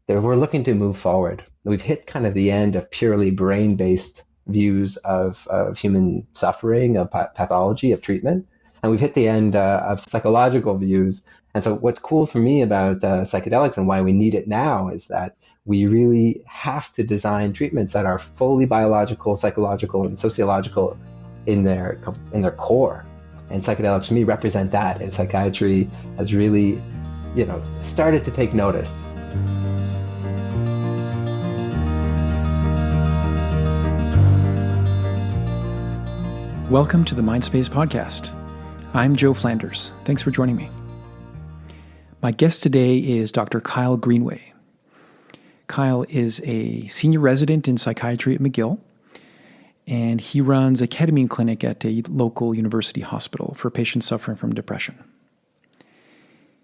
that we're looking to move forward. We've hit kind of the end of purely brain-based views of human suffering, of pathology, of treatment. And we've hit the end of psychological views. And so what's cool for me about psychedelics and why we need it now is that we really have to design treatments that are fully biological, psychological, and sociological in their core. And psychedelics, for me, represent that. And psychiatry has really, started to take notice. Welcome to the Mindspace podcast. I'm Joe Flanders. Thanks for joining me. My guest today is Dr. Kyle Greenway. Kyle is a senior resident in psychiatry at McGill, and he runs a ketamine clinic at a local university hospital for patients suffering from depression.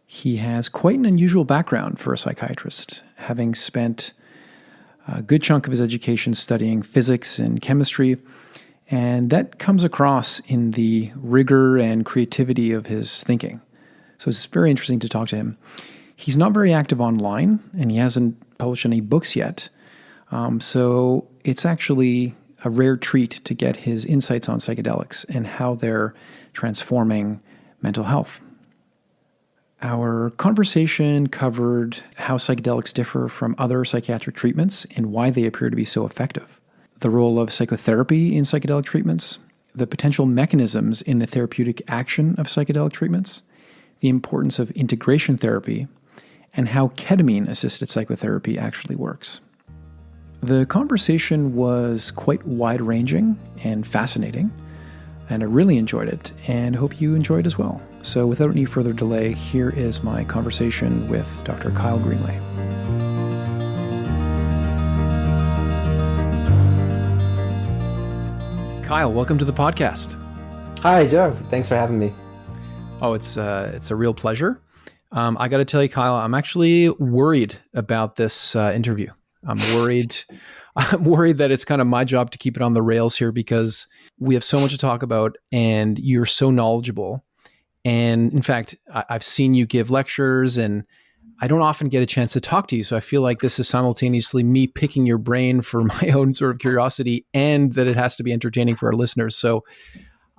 He has quite an unusual background for a psychiatrist, having spent a good chunk of his education studying physics and chemistry, and that comes across in the rigor and creativity of his thinking. So it's very interesting to talk to him. He's not very active online, and he hasn't published any books yet. So it's actually a rare treat to get his insights on psychedelics and how they're transforming mental health. Our conversation covered how psychedelics differ from other psychiatric treatments and why they appear to be so effective, the role of psychotherapy in psychedelic treatments, the potential mechanisms in the therapeutic action of psychedelic treatments, the importance of integration therapy, and how ketamine-assisted psychotherapy actually works. The conversation was quite wide-ranging and fascinating, and I really enjoyed it, and hope you enjoyed as well. So without any further delay, here is my conversation with Dr. Kyle Greenway. Kyle, welcome to the podcast. Hi, Joe. Thanks for having me. Oh, it's a real pleasure. I got to tell you, Kyle, I'm actually worried about this interview. I'm worried that it's kind of my job to keep it on the rails here because we have so much to talk about and you're so knowledgeable. And in fact, I've seen you give lectures and I don't often get a chance to talk to you. So I feel like this is simultaneously me picking your brain for my own sort of curiosity and that it has to be entertaining for our listeners. So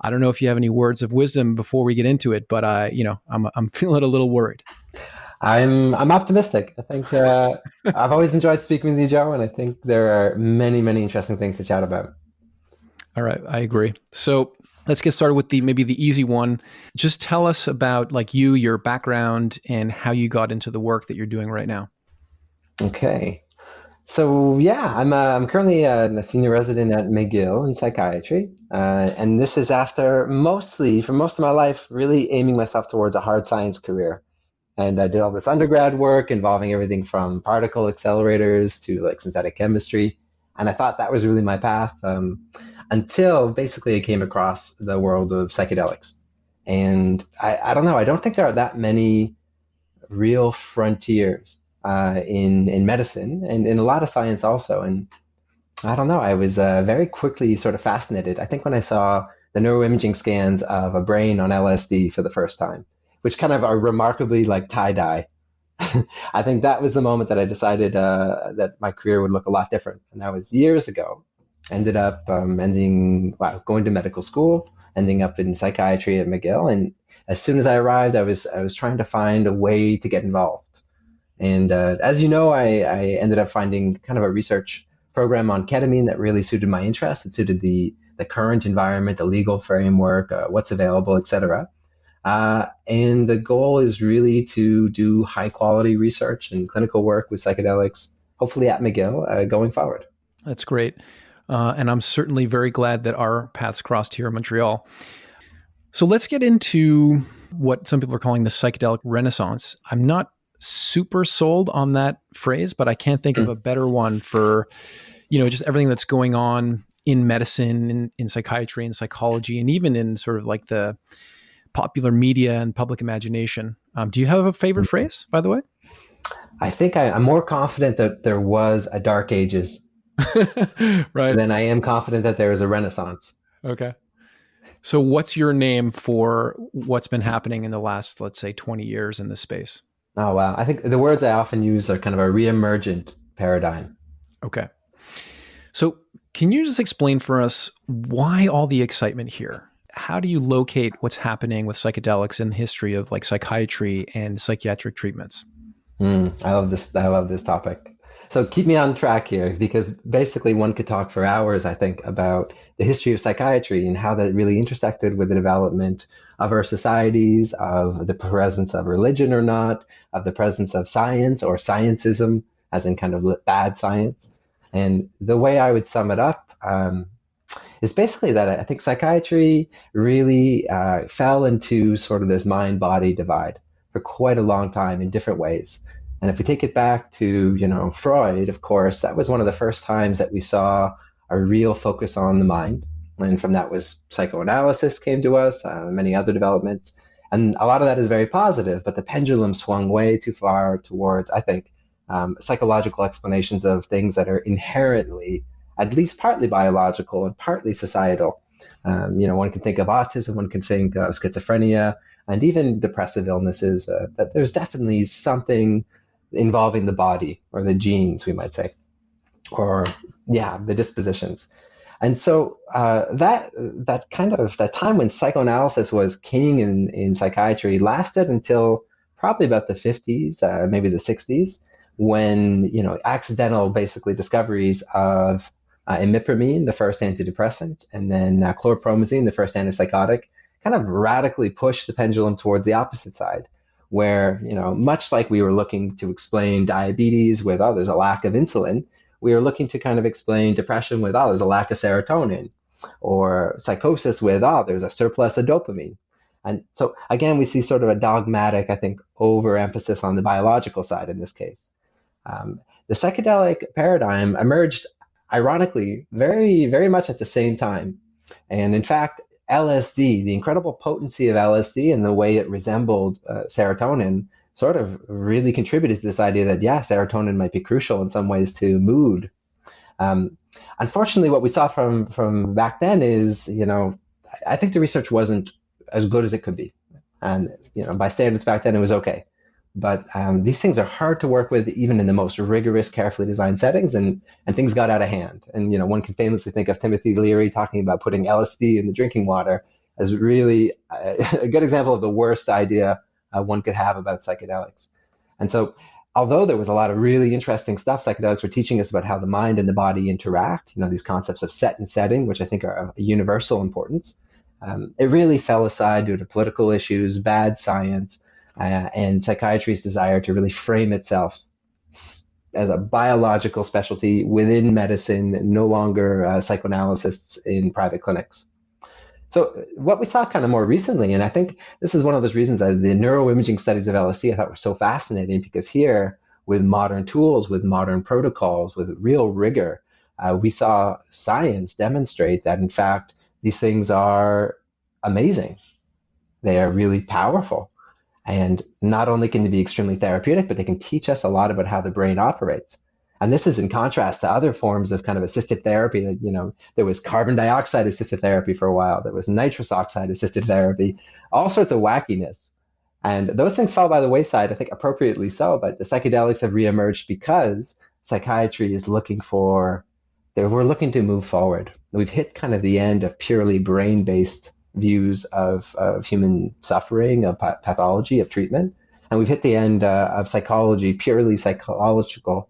I don't know if you have any words of wisdom before we get into it, but I'm feeling a little worried. I'm optimistic. I think I've always enjoyed speaking with you, Joe, and I think there are many, many interesting things to chat about. All right, I agree. So let's get started with maybe the easy one. Just tell us about your background, and how you got into the work that you're doing right now. Okay. So yeah, I'm currently a senior resident at McGill in psychiatry, and this is after for most of my life, really aiming myself towards a hard science career. And I did all this undergrad work involving everything from particle accelerators to synthetic chemistry, and I thought that was really my path until basically I came across the world of psychedelics. And I don't know, I don't think there are that many real frontiers in medicine and in a lot of science also. And I don't know, I was very quickly sort of fascinated. I think when I saw the neuroimaging scans of a brain on LSD for the first time, which kind of are remarkably like tie-dye, I think that was the moment that I decided that my career would look a lot different. And that was years ago. Ended up going to medical school, ending up in psychiatry at McGill. And as soon as I arrived, I was trying to find a way to get involved. And as you know, I ended up finding kind of a research program on ketamine that really suited my interest. It suited the current environment, the legal framework, what's available, et cetera. And the goal is really to do high quality research and clinical work with psychedelics, hopefully at McGill going forward. That's great. And I'm certainly very glad that our paths crossed here in Montreal. So let's get into what some people are calling the psychedelic renaissance. I'm not super sold on that phrase, but I can't think of a better one for, just everything that's going on in medicine, in psychiatry and psychology, and even in sort of the popular media and public imagination. Do you have a favorite phrase, by the way? I think I'm more confident that there was a dark ages right. than I am confident that there is a renaissance. Okay. So what's your name for what's been happening in the last, let's say, 20 years in this space? Oh, wow. I think the words I often use are kind of a reemergent paradigm. Okay. So, can you just explain for us why all the excitement here? How do you locate what's happening with psychedelics in the history of like psychiatry and psychiatric treatments? I love this. I love this topic. So keep me on track here because basically one could talk for hours, I think, about the history of psychiatry and how that really intersected with the development of our societies, of the presence of religion or not, of the presence of science or scientism, as in kind of bad science. And the way I would sum it up is basically that I think psychiatry really fell into sort of this mind-body divide for quite a long time in different ways. And if we take it back to, Freud, of course, that was one of the first times that we saw a real focus on the mind. And from that was psychoanalysis came to us, many other developments. And a lot of that is very positive, but the pendulum swung way too far towards, I think, psychological explanations of things that are inherently, at least partly biological and partly societal. One can think of autism, one can think of schizophrenia, and even depressive illnesses. That there's definitely something involving the body or the genes, we might say, or the dispositions. And so that time when psychoanalysis was king in psychiatry lasted until probably about the 50s, maybe the 60s, when accidental basically discoveries of imipramine, the first antidepressant, and then chlorpromazine, the first antipsychotic, kind of radically pushed the pendulum towards the opposite side, where, much like we were looking to explain diabetes with, oh, there's a lack of insulin, we were looking to kind of explain depression with, oh, there's a lack of serotonin, or psychosis with, oh, there's a surplus of dopamine. And so, again, we see sort of a dogmatic, I think, overemphasis on the biological side in this case. The psychedelic paradigm emerged, ironically, very, very much at the same time. And in fact, LSD, the incredible potency of LSD and the way it resembled serotonin sort of really contributed to this idea that, serotonin might be crucial in some ways to mood. Unfortunately, what we saw from back then is, I think the research wasn't as good as it could be. And, by standards back then, it was okay. But these things are hard to work with, even in the most rigorous, carefully designed settings, and things got out of hand. And one can famously think of Timothy Leary talking about putting LSD in the drinking water as really a good example of the worst idea one could have about psychedelics. And so, although there was a lot of really interesting stuff, psychedelics were teaching us about how the mind and the body interact. These concepts of set and setting, which I think are of universal importance. It really fell aside due to political issues, bad science. And psychiatry's desire to really frame itself as a biological specialty within medicine, no longer psychoanalysts in private clinics. So what we saw kind of more recently, and I think this is one of those reasons that the neuroimaging studies of LSD I thought were so fascinating, because here, with modern tools, with modern protocols, with real rigor, we saw science demonstrate that, in fact, these things are amazing. They are really powerful. And not only can they be extremely therapeutic, but they can teach us a lot about how the brain operates. And this is in contrast to other forms of kind of assisted therapy that, there was carbon dioxide assisted therapy for a while. There was nitrous oxide assisted therapy, all sorts of wackiness. And those things fell by the wayside, I think appropriately so, but the psychedelics have reemerged because psychiatry is we're looking to move forward. We've hit kind of the end of purely brain-based views of human suffering, of pathology, of treatment. And we've hit the end of psychology, purely psychological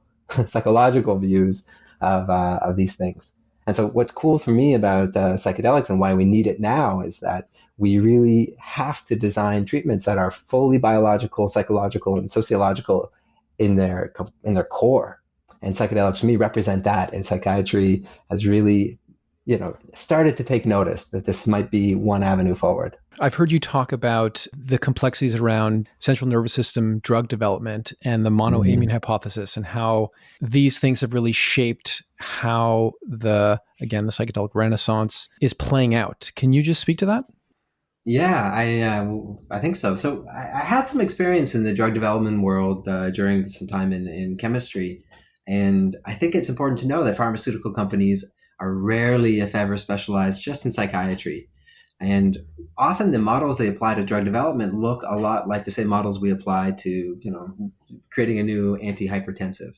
views of these things. And so what's cool for me about psychedelics and why we need it now is that we really have to design treatments that are fully biological, psychological, and sociological in their core. And psychedelics, to me, represent that. And psychiatry has really started to take notice that this might be one avenue forward. I've heard you talk about the complexities around central nervous system drug development and the monoamine hypothesis, and how these things have really shaped how the psychedelic renaissance is playing out. Can you just speak to that? Yeah, I think so. So I had some experience in the drug development world during some time in chemistry. And I think it's important to know that pharmaceutical companies are rarely, if ever, specialized just in psychiatry. And often the models they apply to drug development look a lot like the same models we apply to, creating a new antihypertensive.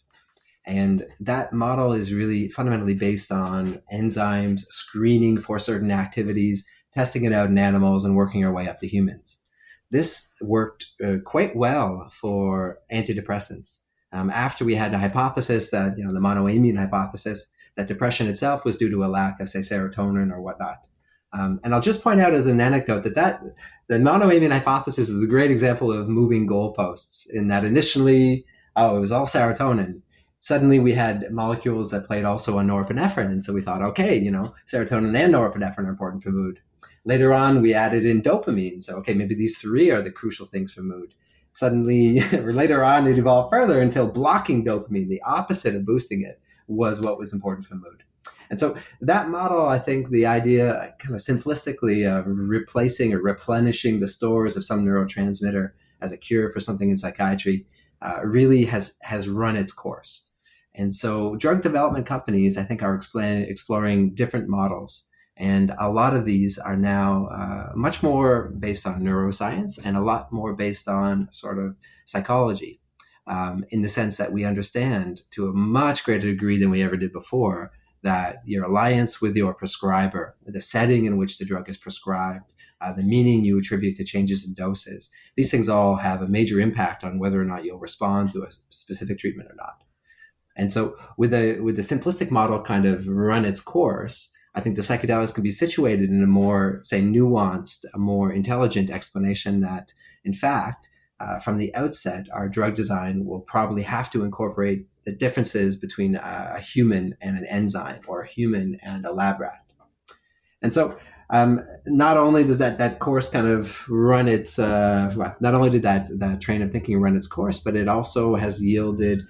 And that model is really fundamentally based on enzymes, screening for certain activities, testing it out in animals, and working our way up to humans. This worked quite well for antidepressants. After we had a hypothesis that, the monoamine hypothesis, that depression itself was due to a lack of, say, serotonin or whatnot. And I'll just point out as an anecdote that the monoamine hypothesis is a great example of moving goalposts, in that initially, it was all serotonin. Suddenly we had molecules that played also on norepinephrine. And so we thought, okay, serotonin and norepinephrine are important for mood. Later on, we added in dopamine. So, okay, maybe these three are the crucial things for mood. Suddenly, or later on, it evolved further until blocking dopamine, the opposite of boosting it, was what was important for mood. And so that model, I think the idea kind of simplistically of replacing or replenishing the stores of some neurotransmitter as a cure for something in psychiatry really has run its course. And so drug development companies, I think, are exploring different models. And a lot of these are now much more based on neuroscience and a lot more based on sort of psychology, in the sense that we understand to a much greater degree than we ever did before that your alliance with your prescriber, the setting in which the drug is prescribed, the meaning you attribute to changes in doses, these things all have a major impact on whether or not you'll respond to a specific treatment or not. And so with the simplistic model kind of run its course, I think the psychedelics can be situated in a more, say, nuanced, a more intelligent explanation that, in fact, from the outset, our drug design will probably have to incorporate the differences between a human and an enzyme, or a human and a lab rat. And so not only does that course kind of run its, not only did that train of thinking run its course, but it also has yielded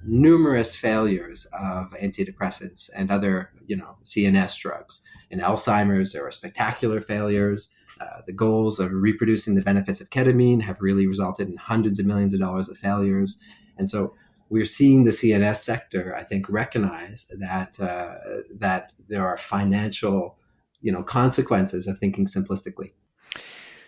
numerous failures of antidepressants and other, CNS drugs. In Alzheimer's, there were spectacular failures. The goals of reproducing the benefits of ketamine have really resulted in hundreds of millions of dollars of failures. And so we're seeing the CNS sector, I think, recognize that that there are financial, consequences of thinking simplistically.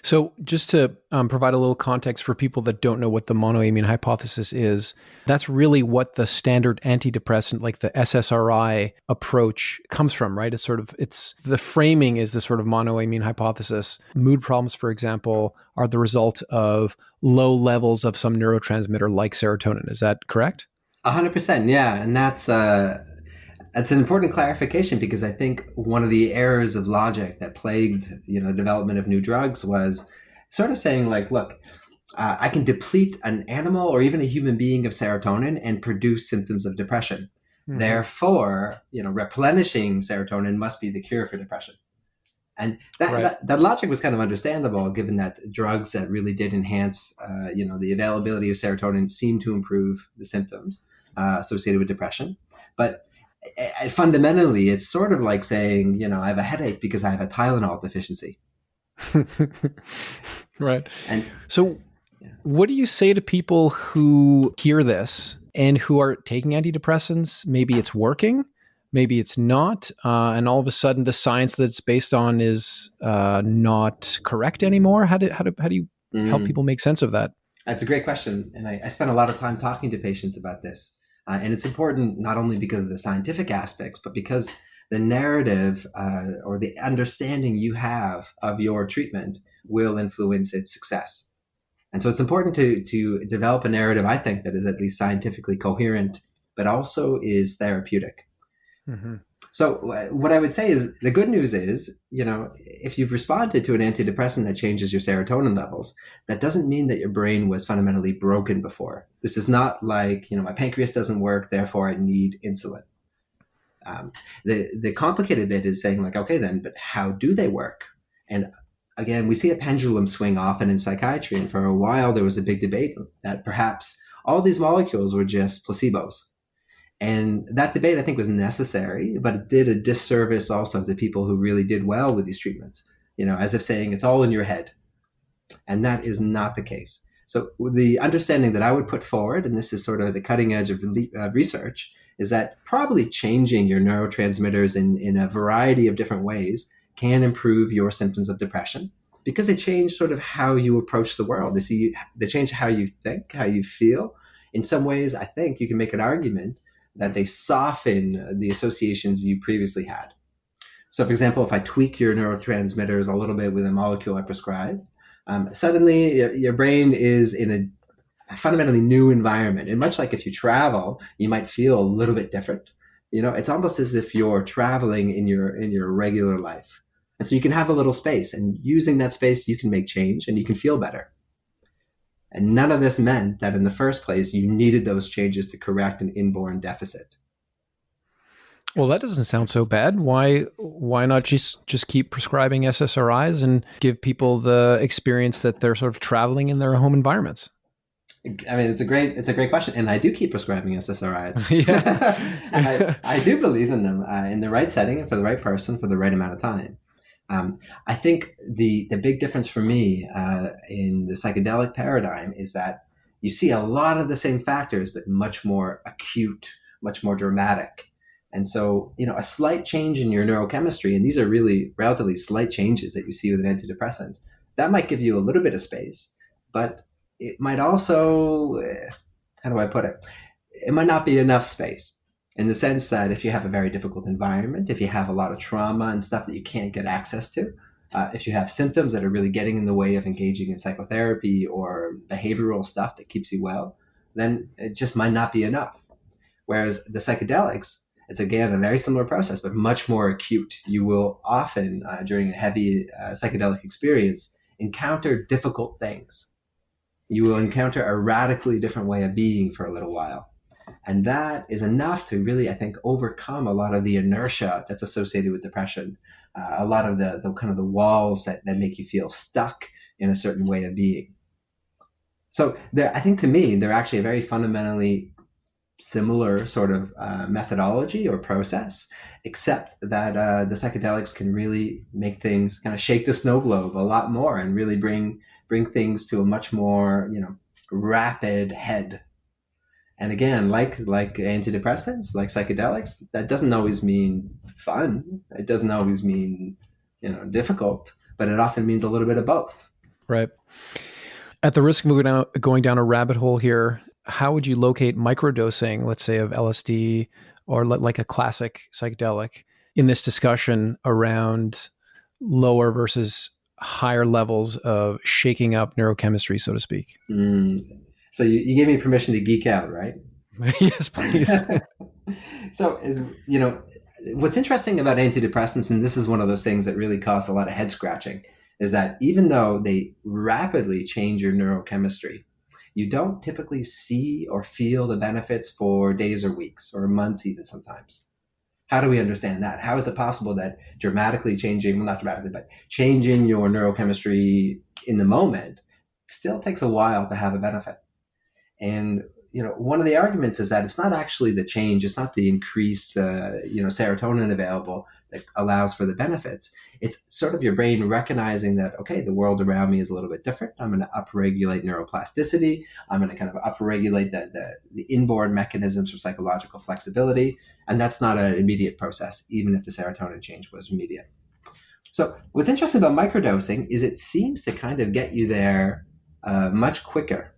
So just to provide a little context for people that don't know what the monoamine hypothesis is, that's really what the standard antidepressant, like the SSRI approach, comes from, right? It's the framing is the sort of monoamine hypothesis. Mood problems, for example, are the result of low levels of some neurotransmitter like serotonin. Is that correct? 100%, yeah. And that's an important clarification, because I think one of the errors of logic that plagued, development of new drugs was sort of saying, like, look, I can deplete an animal or even a human being of serotonin and produce symptoms of depression. Mm-hmm. Therefore, replenishing serotonin must be the cure for depression. And that logic was kind of understandable, given that drugs that really did enhance, the availability of serotonin seemed to improve the symptoms associated with depression. But fundamentally, it's sort of like saying, I have a headache because I have a Tylenol deficiency. Right. And so what do you say to people who hear this and who are taking antidepressants? Maybe it's working, maybe it's not. And all of a sudden the science that it's based on is not correct anymore. How do you help people make sense of that? That's a great question. And I spent a lot of time talking to patients about this. And it's important not only because of the scientific aspects, but because the narrative or the understanding you have of your treatment will influence its success. And so it's important to develop a narrative, I think, that is at least scientifically coherent, but also is therapeutic. Mm-hmm. So what I would say is, the good news is, if you've responded to an antidepressant that changes your serotonin levels, that doesn't mean that your brain was fundamentally broken before. This is not like, my pancreas doesn't work, therefore I need insulin. The complicated bit is saying, like, okay, then, but how do they work? And again, we see a pendulum swing often in psychiatry. And for a while, there was a big debate that perhaps all these molecules were just placebos. And that debate, I think, was necessary, but it did a disservice also to people who really did well with these treatments, as if saying it's all in your head. And that is not the case. So the understanding that I would put forward, and this is sort of the cutting edge of research, is that probably changing your neurotransmitters in a variety of different ways can improve your symptoms of depression because they change sort of how you approach the world. They change how you think, how you feel. In some ways, I think you can make an argument that they soften the associations you previously had. So, for example, if I tweak your neurotransmitters a little bit with a molecule I prescribe, suddenly your brain is in a fundamentally new environment. And much like if you travel, you might feel a little bit different. It's almost as if you're traveling in your regular life. And so you can have a little space, and using that space, you can make change and you can feel better. And none of this meant that in the first place, you needed those changes to correct an inborn deficit. Well, that doesn't sound so bad. Why not just keep prescribing SSRIs and give people the experience that they're sort of traveling in their home environments? I mean, it's a great question, and I do keep prescribing SSRIs. Yeah. I do believe in them in the right setting and for the right person for the right amount of time. I think the big difference for me in the psychedelic paradigm is that you see a lot of the same factors, but much more acute, much more dramatic. And so, a slight change in your neurochemistry, and these are really relatively slight changes that you see with an antidepressant, that might give you a little bit of space, but it might also, how do I put it? It might not be enough space in the sense that if you have a very difficult environment, if you have a lot of trauma and stuff that you can't get access to, if you have symptoms that are really getting in the way of engaging in psychotherapy or behavioral stuff that keeps you well, then it just might not be enough. Whereas the psychedelics, it's again a very similar process, but much more acute. You will often, during a heavy psychedelic experience, encounter difficult things. You will encounter a radically different way of being for a little while. And that is enough to really, I think, overcome a lot of the inertia that's associated with depression, a lot of the kind of the walls that make you feel stuck in a certain way of being. So I think to me, they're actually a very fundamentally similar sort of methodology or process, except that the psychedelics can really make things kind of shake the snow globe a lot more and really bring things to a much more, rapid head. And again, like antidepressants, like psychedelics, that doesn't always mean fun. It doesn't always mean, difficult, but it often means a little bit of both. Right. At the risk of going down a rabbit hole here, how would you locate microdosing, let's say of LSD or like a classic psychedelic, in this discussion around lower versus higher levels of shaking up neurochemistry, so to speak? So you gave me permission to geek out, right? Yes, please. So, what's interesting about antidepressants, and this is one of those things that really cause a lot of head scratching, is that even though they rapidly change your neurochemistry, you don't typically see or feel the benefits for days or weeks or months even sometimes. How do we understand that? How is it possible that dramatically changing, well, not dramatically, but changing your neurochemistry in the moment still takes a while to have a benefit? And, one of the arguments is that it's not actually the change, it's not the increased, serotonin available that allows for the benefits. It's sort of your brain recognizing that, okay, the world around me is a little bit different. I'm going to upregulate neuroplasticity. I'm going to kind of upregulate the inborn mechanisms for psychological flexibility. And that's not an immediate process, even if the serotonin change was immediate. So what's interesting about microdosing is it seems to kind of get you there much quicker.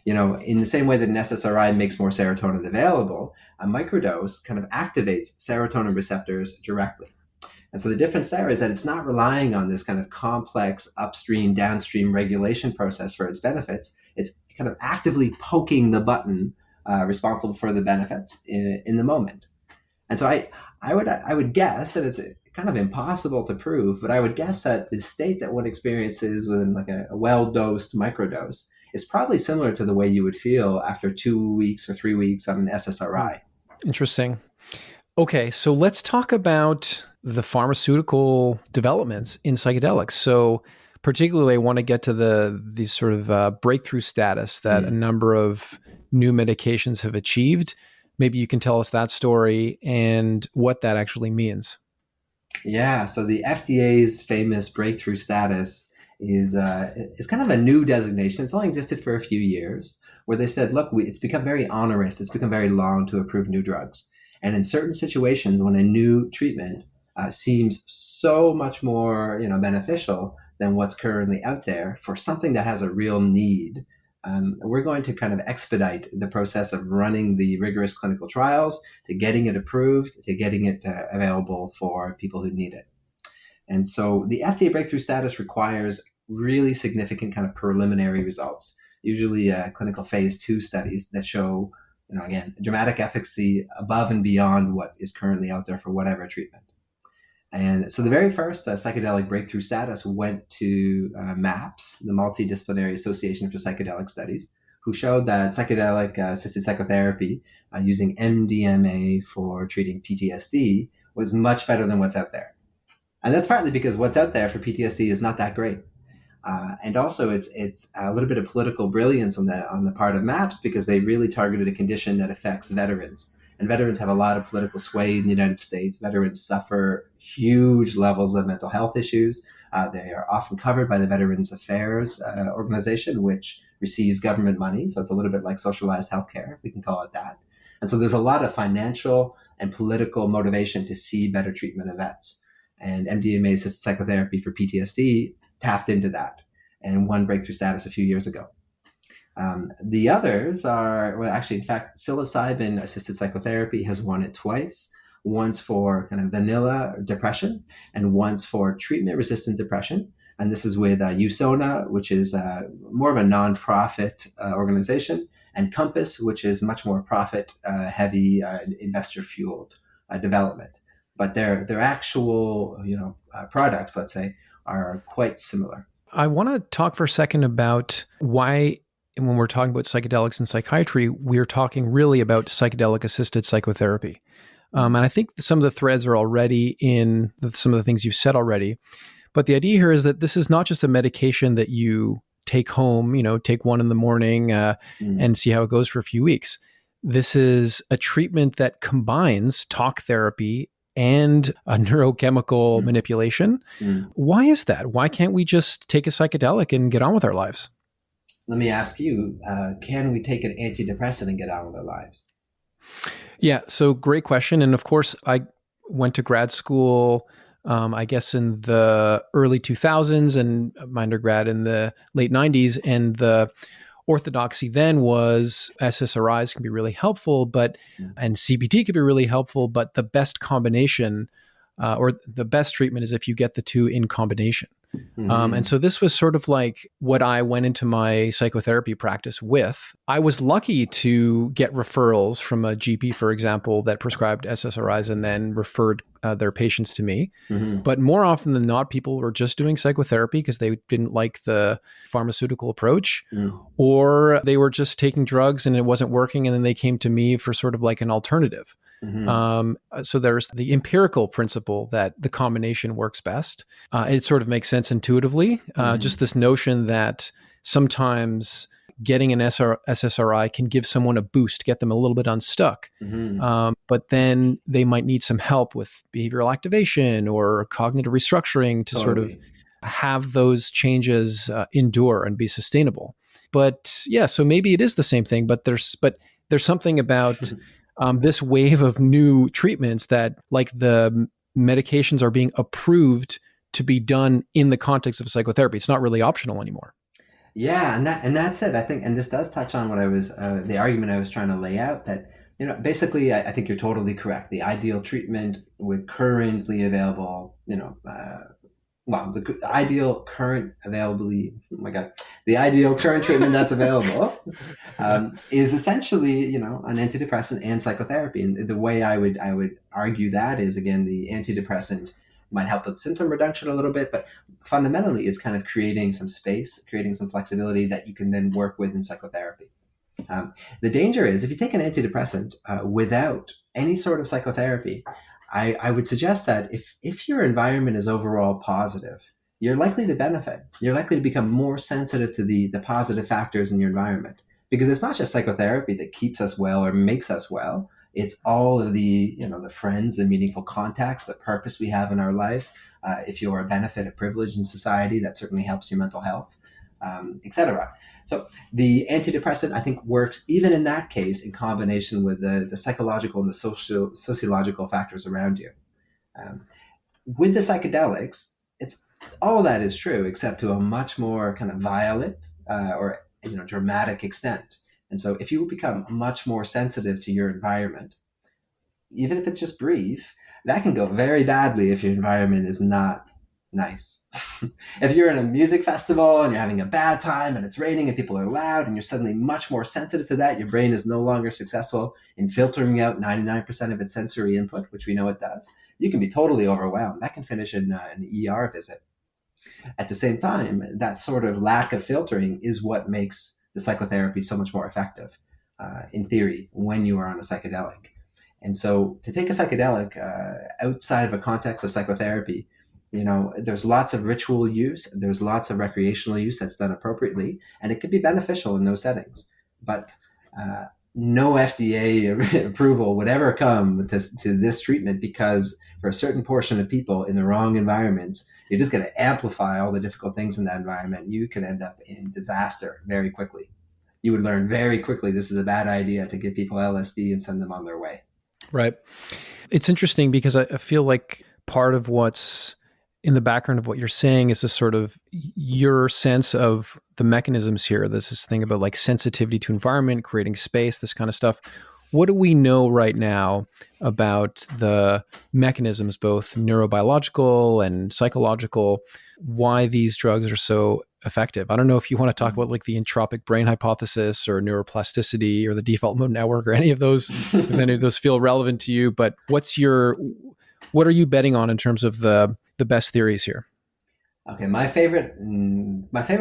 In the same way that an SSRI makes more serotonin available, a microdose kind of activates serotonin receptors directly. And so the difference there is that it's not relying on this kind of complex upstream, downstream regulation process for its benefits. It's kind of actively poking the button responsible for the benefits in the moment. And so I would guess, and it's kind of impossible to prove, but I would guess that the state that one experiences within like a well-dosed microdose is probably similar to the way you would feel after 2 weeks or 3 weeks on an SSRI. Interesting. Okay, so let's talk about the pharmaceutical developments in psychedelics. So particularly I want to get to these sort of breakthrough status that a number of new medications have achieved. Maybe you can tell us that story and what that actually means. Yeah, so the FDA's famous breakthrough status is kind of a new designation. It's only existed for a few years, where they said, look, it's become very onerous. It's become very long to approve new drugs. And in certain situations, when a new treatment seems so much more, beneficial than what's currently out there for something that has a real need. We're going to kind of expedite the process of running the rigorous clinical trials, to getting it approved, to getting it available for people who need it. And so the FDA breakthrough status requires really significant kind of preliminary results, usually clinical phase 2 studies that show, again, dramatic efficacy above and beyond what is currently out there for whatever treatment. And so the very first psychedelic breakthrough status went to MAPS, the Multidisciplinary Association for Psychedelic Studies, who showed that psychedelic-assisted psychotherapy using MDMA for treating PTSD was much better than what's out there. And that's partly because what's out there for PTSD is not that great. And also it's a little bit of political brilliance on the part of MAPS, because they really targeted a condition that affects veterans. And veterans have a lot of political sway in the United States. Veterans suffer huge levels of mental health issues. They are often covered by the Veterans Affairs organization, which receives government money. So it's a little bit like socialized healthcare, we can call it that. And so there's a lot of financial and political motivation to see better treatment of vets. And MDMA-assisted psychotherapy for PTSD tapped into that and won breakthrough status a few years ago. The others are, in fact, psilocybin-assisted psychotherapy has won it twice, once for kind of vanilla depression and once for treatment-resistant depression. And this is with USONA, which is more of a nonprofit organization, and Compass, which is much more profit-heavy, investor-fueled development. But their actual, products, let's say, are quite similar. I want to talk for a second about why, when we're talking about psychedelics and psychiatry, we're talking really about psychedelic-assisted psychotherapy. And I think some of the threads are already in some of the things you said already. But the idea here is that this is not just a medication that you take home, take one in the morning and see how it goes for a few weeks. This is a treatment that combines talk therapy and a neurochemical manipulation. Why is that? Why can't we just take a psychedelic and get on with our lives? Let me ask you, can we take an antidepressant and get on with our lives? Yeah, so great question. And of course, I went to grad school, I guess in the early 2000s, and my undergrad in the late 90s. And the orthodoxy then was SSRIs can be really helpful, and CBT can be really helpful, but the best combination or the best treatment is if you get the two in combination. And so this was sort of like what I went into my psychotherapy practice with. I was lucky to get referrals from a GP, for example, that prescribed SSRIs and then referred their patients to me. But more often than not, people were just doing psychotherapy because they didn't like the pharmaceutical approach, or they were just taking drugs and it wasn't working. And then they came to me for sort of like an alternative. So there's the empirical principle that the combination works best. It sort of makes sense intuitively. Just this notion that sometimes getting an SSRI can give someone a boost, get them a little bit unstuck. But then they might need some help with behavioral activation or cognitive restructuring to sort of have those changes endure and be sustainable. But yeah, so maybe it is the same thing, but there's something about this wave of new treatments that, like, the medications are being approved to be done in the context of psychotherapy. It's not really optional anymore. Yeah, and that's it. I think, and this does touch on what I was the argument I was trying to lay out. That basically, I think you're totally correct. The ideal treatment with currently available, the ideal current treatment that's available is essentially, an antidepressant and psychotherapy. And the way I would argue that is, again, the antidepressant might help with symptom reduction a little bit, but fundamentally it's kind of creating some space, creating some flexibility that you can then work with in psychotherapy. The danger is if you take an antidepressant without any sort of psychotherapy, I would suggest that if your environment is overall positive, you're likely to benefit. You're likely to become more sensitive to the positive factors in your environment, because it's not just psychotherapy that keeps us well or makes us well. It's all of the, the friends, the meaningful contacts, the purpose we have in our life. If you're a benefit, a privilege in society, that certainly helps your mental health, etc. So the antidepressant, I think, works even in that case in combination with the psychological and the sociological factors around you. With the psychedelics, it's all that is true, except to a much more kind of violent or dramatic extent. And so if you become much more sensitive to your environment, even if it's just brief, that can go very badly if your environment is not nice. If you're in a music festival and you're having a bad time and it's raining and people are loud and you're suddenly much more sensitive to that, your brain is no longer successful in filtering out 99% of its sensory input, which we know it does. You can be totally overwhelmed. That can finish in an ER visit. At the same time, that sort of lack of filtering is what makes the psychotherapy so much more effective, in theory, when you are on a psychedelic. And so to take a psychedelic outside of a context of psychotherapy, there's lots of ritual use, there's lots of recreational use that's done appropriately, and it could be beneficial in those settings. But no FDA approval would ever come to this treatment, because for a certain portion of people in the wrong environments, you're just going to amplify all the difficult things in that environment. You can end up in disaster very quickly. You would learn very quickly this is a bad idea to give people LSD and send them on their way. Right. It's interesting because I feel like part of what's in the background of what you're saying is this sort of your sense of the mechanisms here. This thing about like sensitivity to environment, creating space, this kind of stuff. What do we know right now about the mechanisms, both neurobiological and psychological, why these drugs are so effective? I don't know if you want to talk about like the entropic brain hypothesis or neuroplasticity or the default mode network or any of those, if any of those feel relevant to you, but what are you betting on in terms of the best theories here? Okay, my favorite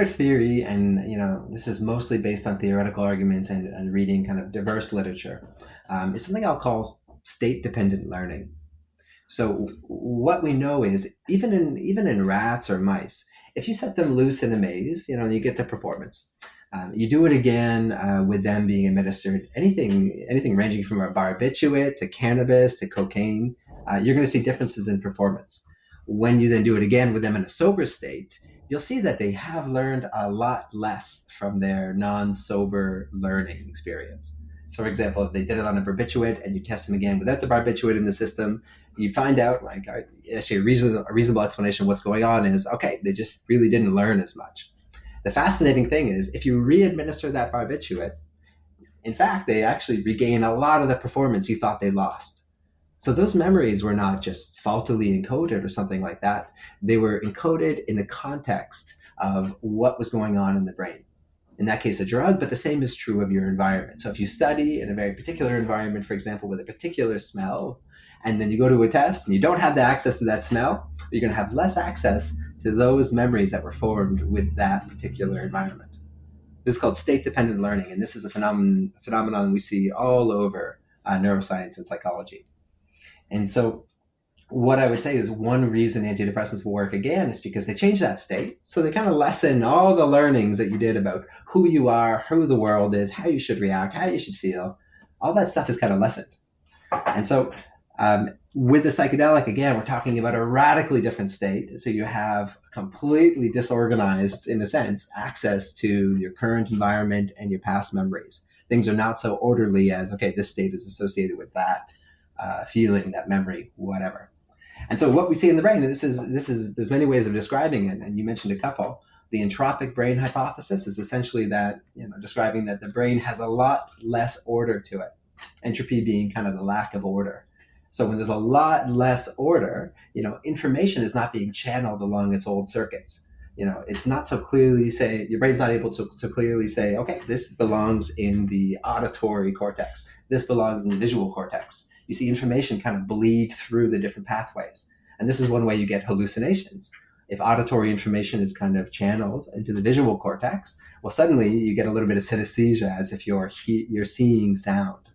theory, and this is mostly based on theoretical arguments and reading kind of diverse literature, is something I'll call state-dependent learning. So what we know is even in rats or mice, if you set them loose in a maze, you get the performance. You do it again with them being administered anything ranging from a barbiturate to cannabis to cocaine, you're going to see differences in performance. When you then do it again with them in a sober state, you'll see that they have learned a lot less from their non-sober learning experience. So for example, if they did it on a barbiturate and you test them again without the barbiturate in the system, you find out actually a reasonable explanation of what's going on is, okay, they just really didn't learn as much. The fascinating thing is if you re-administer that barbiturate, in fact, they actually regain a lot of the performance you thought they lost. So those memories were not just faultily encoded or something like that. They were encoded in the context of what was going on in the brain. In that case, a drug, but the same is true of your environment. So if you study in a very particular environment, for example, with a particular smell, and then you go to a test and you don't have the access to that smell, you're going to have less access to those memories that were formed with that particular environment. This is called state-dependent learning, and this is a phenomenon we see all over neuroscience and psychology. And so what I would say is one reason antidepressants will work again is because they change that state. So they kind of lessen all the learnings that you did about who you are, who the world is, how you should react, how you should feel. All that stuff is kind of lessened. And so with the psychedelic, again, we're talking about a radically different state. So you have completely disorganized, in a sense, access to your current environment and your past memories. Things are not so orderly as, okay, this state is associated with that feeling, that memory, whatever. And so what we see in the brain, and this is there's many ways of describing it, and you mentioned a couple. The entropic brain hypothesis is essentially that, describing that the brain has a lot less order to it. Entropy being kind of the lack of order. So when there's a lot less order, information is not being channeled along its old circuits. It's not so clearly your brain's not able to clearly say, okay, this belongs in the auditory cortex. This belongs in the visual cortex. You see information kind of bleed through the different pathways. And this is one way you get hallucinations. If auditory information is kind of channeled into the visual cortex, well, suddenly you get a little bit of synesthesia, as if you're seeing sound.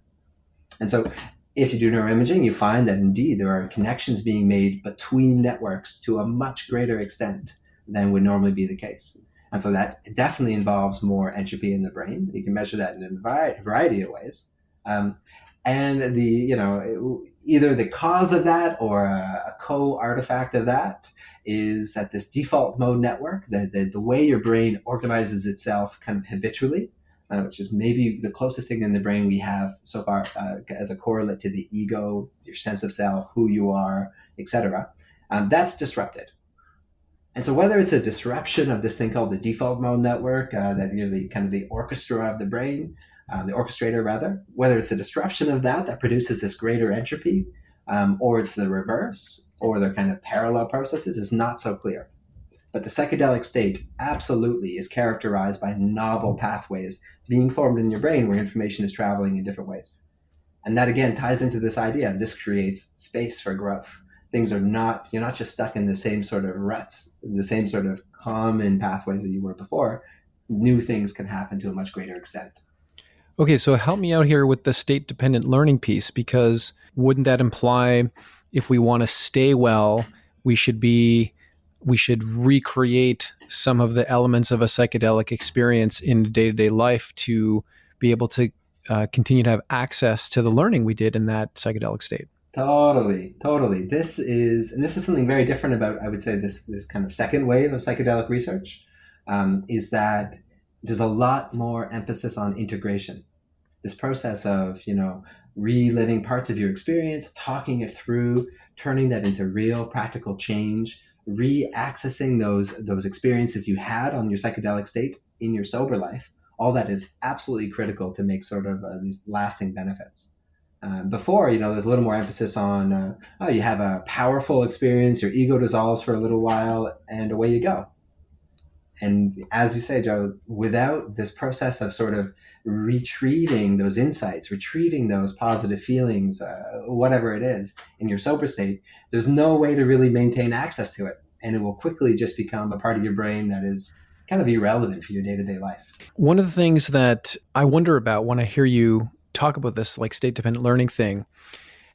And so if you do neuroimaging, you find that indeed there are connections being made between networks to a much greater extent than would normally be the case. And so that definitely involves more entropy in the brain. You can measure that in a variety of ways. And either the cause of that or a co-artifact of that is that this default mode network, the way your brain organizes itself kind of habitually, which is maybe the closest thing in the brain we have so far as a correlate to the ego, your sense of self, who you are, etc. that's disrupted. And so whether it's a disruption of this thing called the default mode network, that really kind of the orchestra of the brain, the orchestrator rather, whether it's a disruption of that produces this greater entropy, or it's the reverse, or they're kind of parallel processes, is not so clear. But the psychedelic state absolutely is characterized by novel pathways being formed in your brain where information is traveling in different ways. And that again ties into this idea. This creates space for growth. Things are not, you're not just stuck in the same sort of ruts, the same sort of common pathways that you were before. New things can happen to a much greater extent. Okay, so help me out here with the state-dependent learning piece, because wouldn't that imply if we want to stay well, we should recreate some of the elements of a psychedelic experience in day-to-day life to be able to continue to have access to the learning we did in that psychedelic state? Totally. This is something very different about, I would say, this kind of second wave of psychedelic research, is that there's a lot more emphasis on integration. This process of, reliving parts of your experience, talking it through, turning that into real practical change, re-accessing those experiences you had on your psychedelic state in your sober life. All that is absolutely critical to make sort of these lasting benefits. Before, there's a little more emphasis on, you have a powerful experience, your ego dissolves for a little while, and away you go. And as you say, Joe, without this process of sort of retrieving those insights, retrieving those positive feelings, whatever it is, in your sober state, there's no way to really maintain access to it. And it will quickly just become a part of your brain that is kind of irrelevant for your day-to-day life. One of the things that I wonder about when I hear you talk about this like state-dependent learning thing,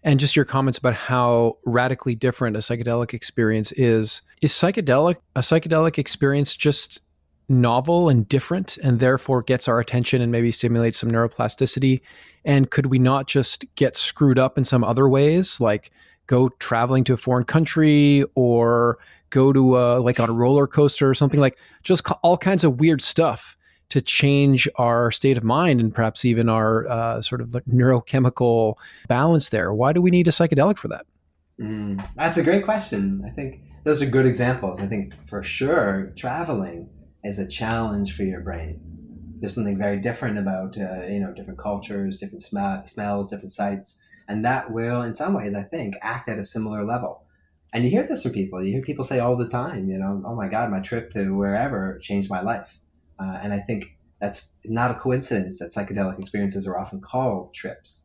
and just your comments about how radically different a psychedelic experience is a psychedelic experience just novel and different and therefore gets our attention and maybe stimulates some neuroplasticity? And could we not just get screwed up in some other ways, like go traveling to a foreign country or go to like on a roller coaster or something, like just all kinds of weird stuff to change our state of mind and perhaps even our sort of neurochemical balance there? Why do we need a psychedelic for that? That's a great question. I think those are good examples. I think for sure traveling is a challenge for your brain. There's something very different about different cultures, different smells, different sights, and that will, in some ways, I think, act at a similar level. And you hear this from people. You hear people say all the time, oh my God, my trip to wherever changed my life. And I think that's not a coincidence that psychedelic experiences are often called trips.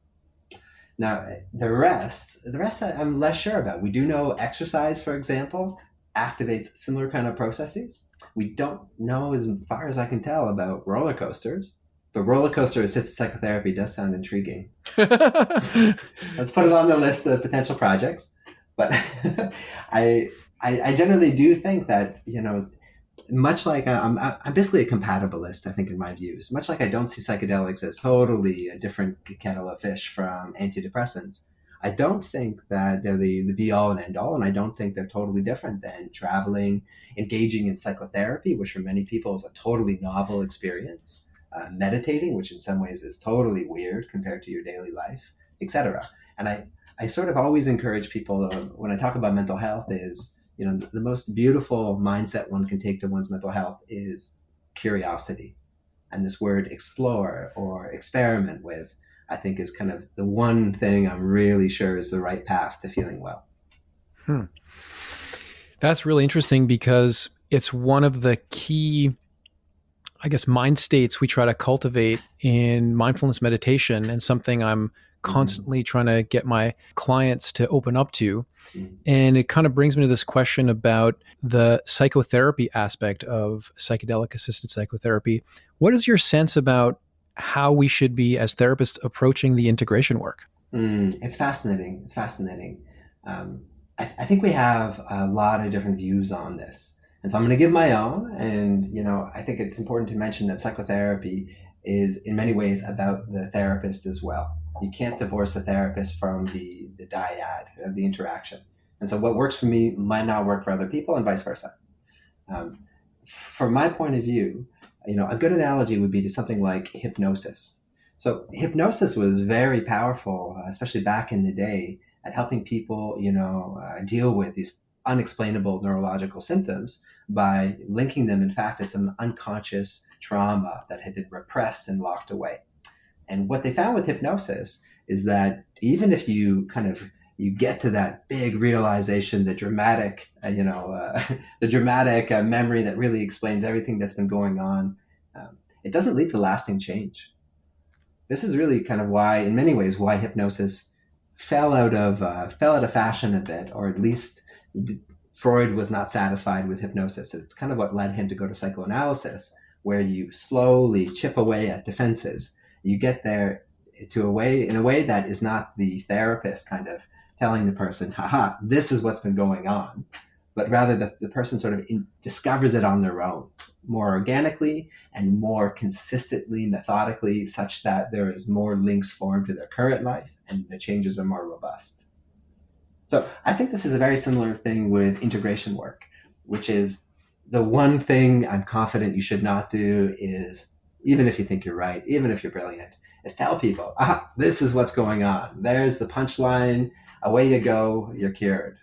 Now, the rest I'm less sure about. We do know exercise, for example, activates similar kind of processes. We don't know, as far as I can tell, about roller coasters, but roller coaster assisted psychotherapy does sound intriguing. Let's put it on the list of potential projects. But I generally do think that, much like I'm basically a compatibilist, I think, in my views. Much like I don't see psychedelics as totally a different kettle of fish from antidepressants, I don't think that they're the be-all and end-all, and I don't think they're totally different than traveling, engaging in psychotherapy, which for many people is a totally novel experience, meditating, which in some ways is totally weird compared to your daily life, etc. And I sort of always encourage people, when I talk about mental health, is the most beautiful mindset one can take to one's mental health is curiosity. And this word explore or experiment with, I think, is kind of the one thing I'm really sure is the right path to feeling well. That's really interesting because it's one of the key, I guess, mind states we try to cultivate in mindfulness meditation, and something I'm constantly trying to get my clients to open up to. And it kind of brings me to this question about the psychotherapy aspect of psychedelic-assisted psychotherapy. What is your sense about how we should be, as therapists, approaching the integration work? It's fascinating. I think we have a lot of different views on this. And so I'm going to give my own. And, I think it's important to mention that psychotherapy is in many ways about the therapist as well. You can't divorce the therapist from the dyad, the interaction. And so what works for me might not work for other people, and vice versa. From my point of view, a good analogy would be to something like hypnosis. So hypnosis was very powerful, especially back in the day, at helping people, deal with these unexplainable neurological symptoms by linking them, in fact, to some unconscious trauma that had been repressed and locked away. And what they found with hypnosis is that even if you you get to that big realization, the dramatic, the dramatic memory that really explains everything that's been going on, it doesn't lead to lasting change. This is really kind of why, in many ways, why hypnosis fell out of fashion a bit, or at least Freud was not satisfied with hypnosis. It's kind of what led him to go to psychoanalysis, where you slowly chip away at defenses. You get there in a way that is not the therapist kind of telling the person, haha, this is what's been going on, but rather the person sort of discovers it on their own, more organically and more consistently, methodically, such that there is more links formed to their current life and the changes are more robust. So I think this is a very similar thing with integration work, which is the one thing I'm confident you should not do is, even if you think you're right, even if you're brilliant, is tell people, this is what's going on. There's the punchline, away you go, you're cured.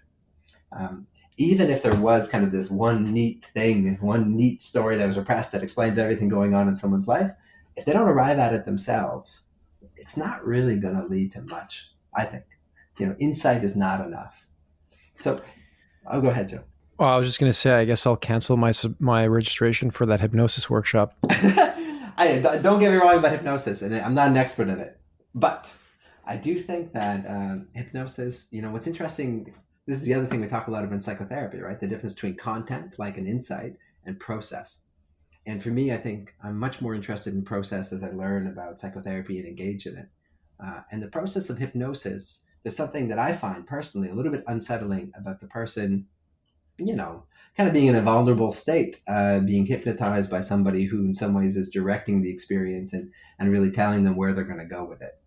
Even if there was kind of this one neat thing, one neat story that was repressed that explains everything going on in someone's life, if they don't arrive at it themselves, it's not really going to lead to much, I think. Insight is not enough. So I'll go ahead, Joe. Well, I was just going to say, I guess I'll cancel my registration for that hypnosis workshop. Don't get me wrong about hypnosis, and I'm not an expert in it, but I do think that hypnosis, what's interesting, this is the other thing we talk a lot about in psychotherapy, right? The difference between content, like an insight, and process. And for me, I think I'm much more interested in process as I learn about psychotherapy and engage in it. And the process of hypnosis, there's something that I find personally a little bit unsettling about the person, kind of being in a vulnerable state, being hypnotized by somebody who in some ways is directing the experience and really telling them where they're going to go with it.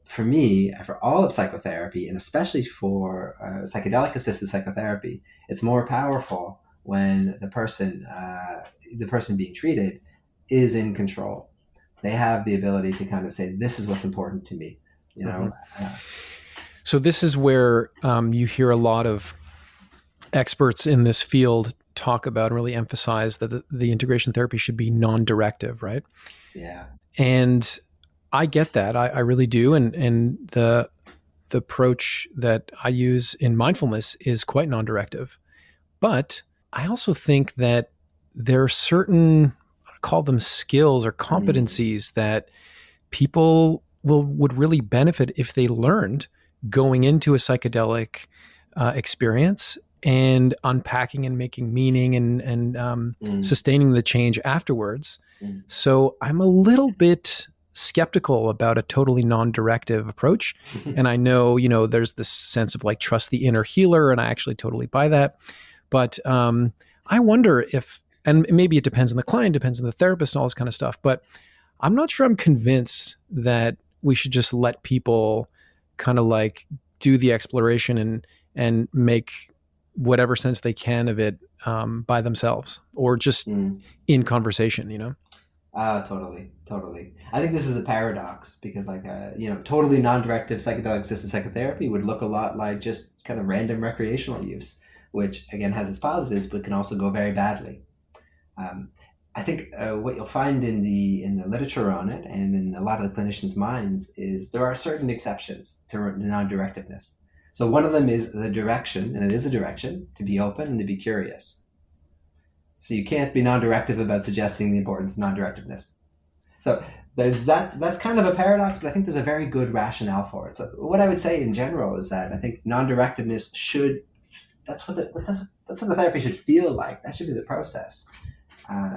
For me, for all of psychotherapy, and especially for psychedelic-assisted psychotherapy, it's more powerful when the person being treated is in control. They have the ability to kind of say, this is what's important to me, So this is where you hear a lot of experts in this field talk about and really emphasize that the integration therapy should be non-directive, right? Yeah. And I get that. I really do. And the approach that I use in mindfulness is quite non-directive. But I also think that there are certain, I call them skills or competencies that people would really benefit if they learned going into a psychedelic experience and unpacking and making meaning and sustaining the change afterwards. So I'm a little bit skeptical about a totally non-directive approach. And I know, there's this sense of like, trust the inner healer. And I actually totally buy that. But I wonder if, and maybe it depends on the client, depends on the therapist and all this kind of stuff, but I'm not sure I'm convinced that we should just let people kind of like do the exploration and make whatever sense they can of it by themselves or just in conversation, Totally. I think this is a paradox because totally non-directive psychedelic-assisted psychotherapy would look a lot like just kind of random recreational use, which again has its positives, but can also go very badly. I think what you'll find in the literature on it and in a lot of the clinicians' minds is there are certain exceptions to non-directiveness. So one of them is the direction, and it is a direction, to be open and to be curious. So you can't be non-directive about suggesting the importance of non-directiveness. So there's that's kind of a paradox, but I think there's a very good rationale for it. So what I would say in general is that I think non-directiveness that's what the therapy should feel like. That should be the process.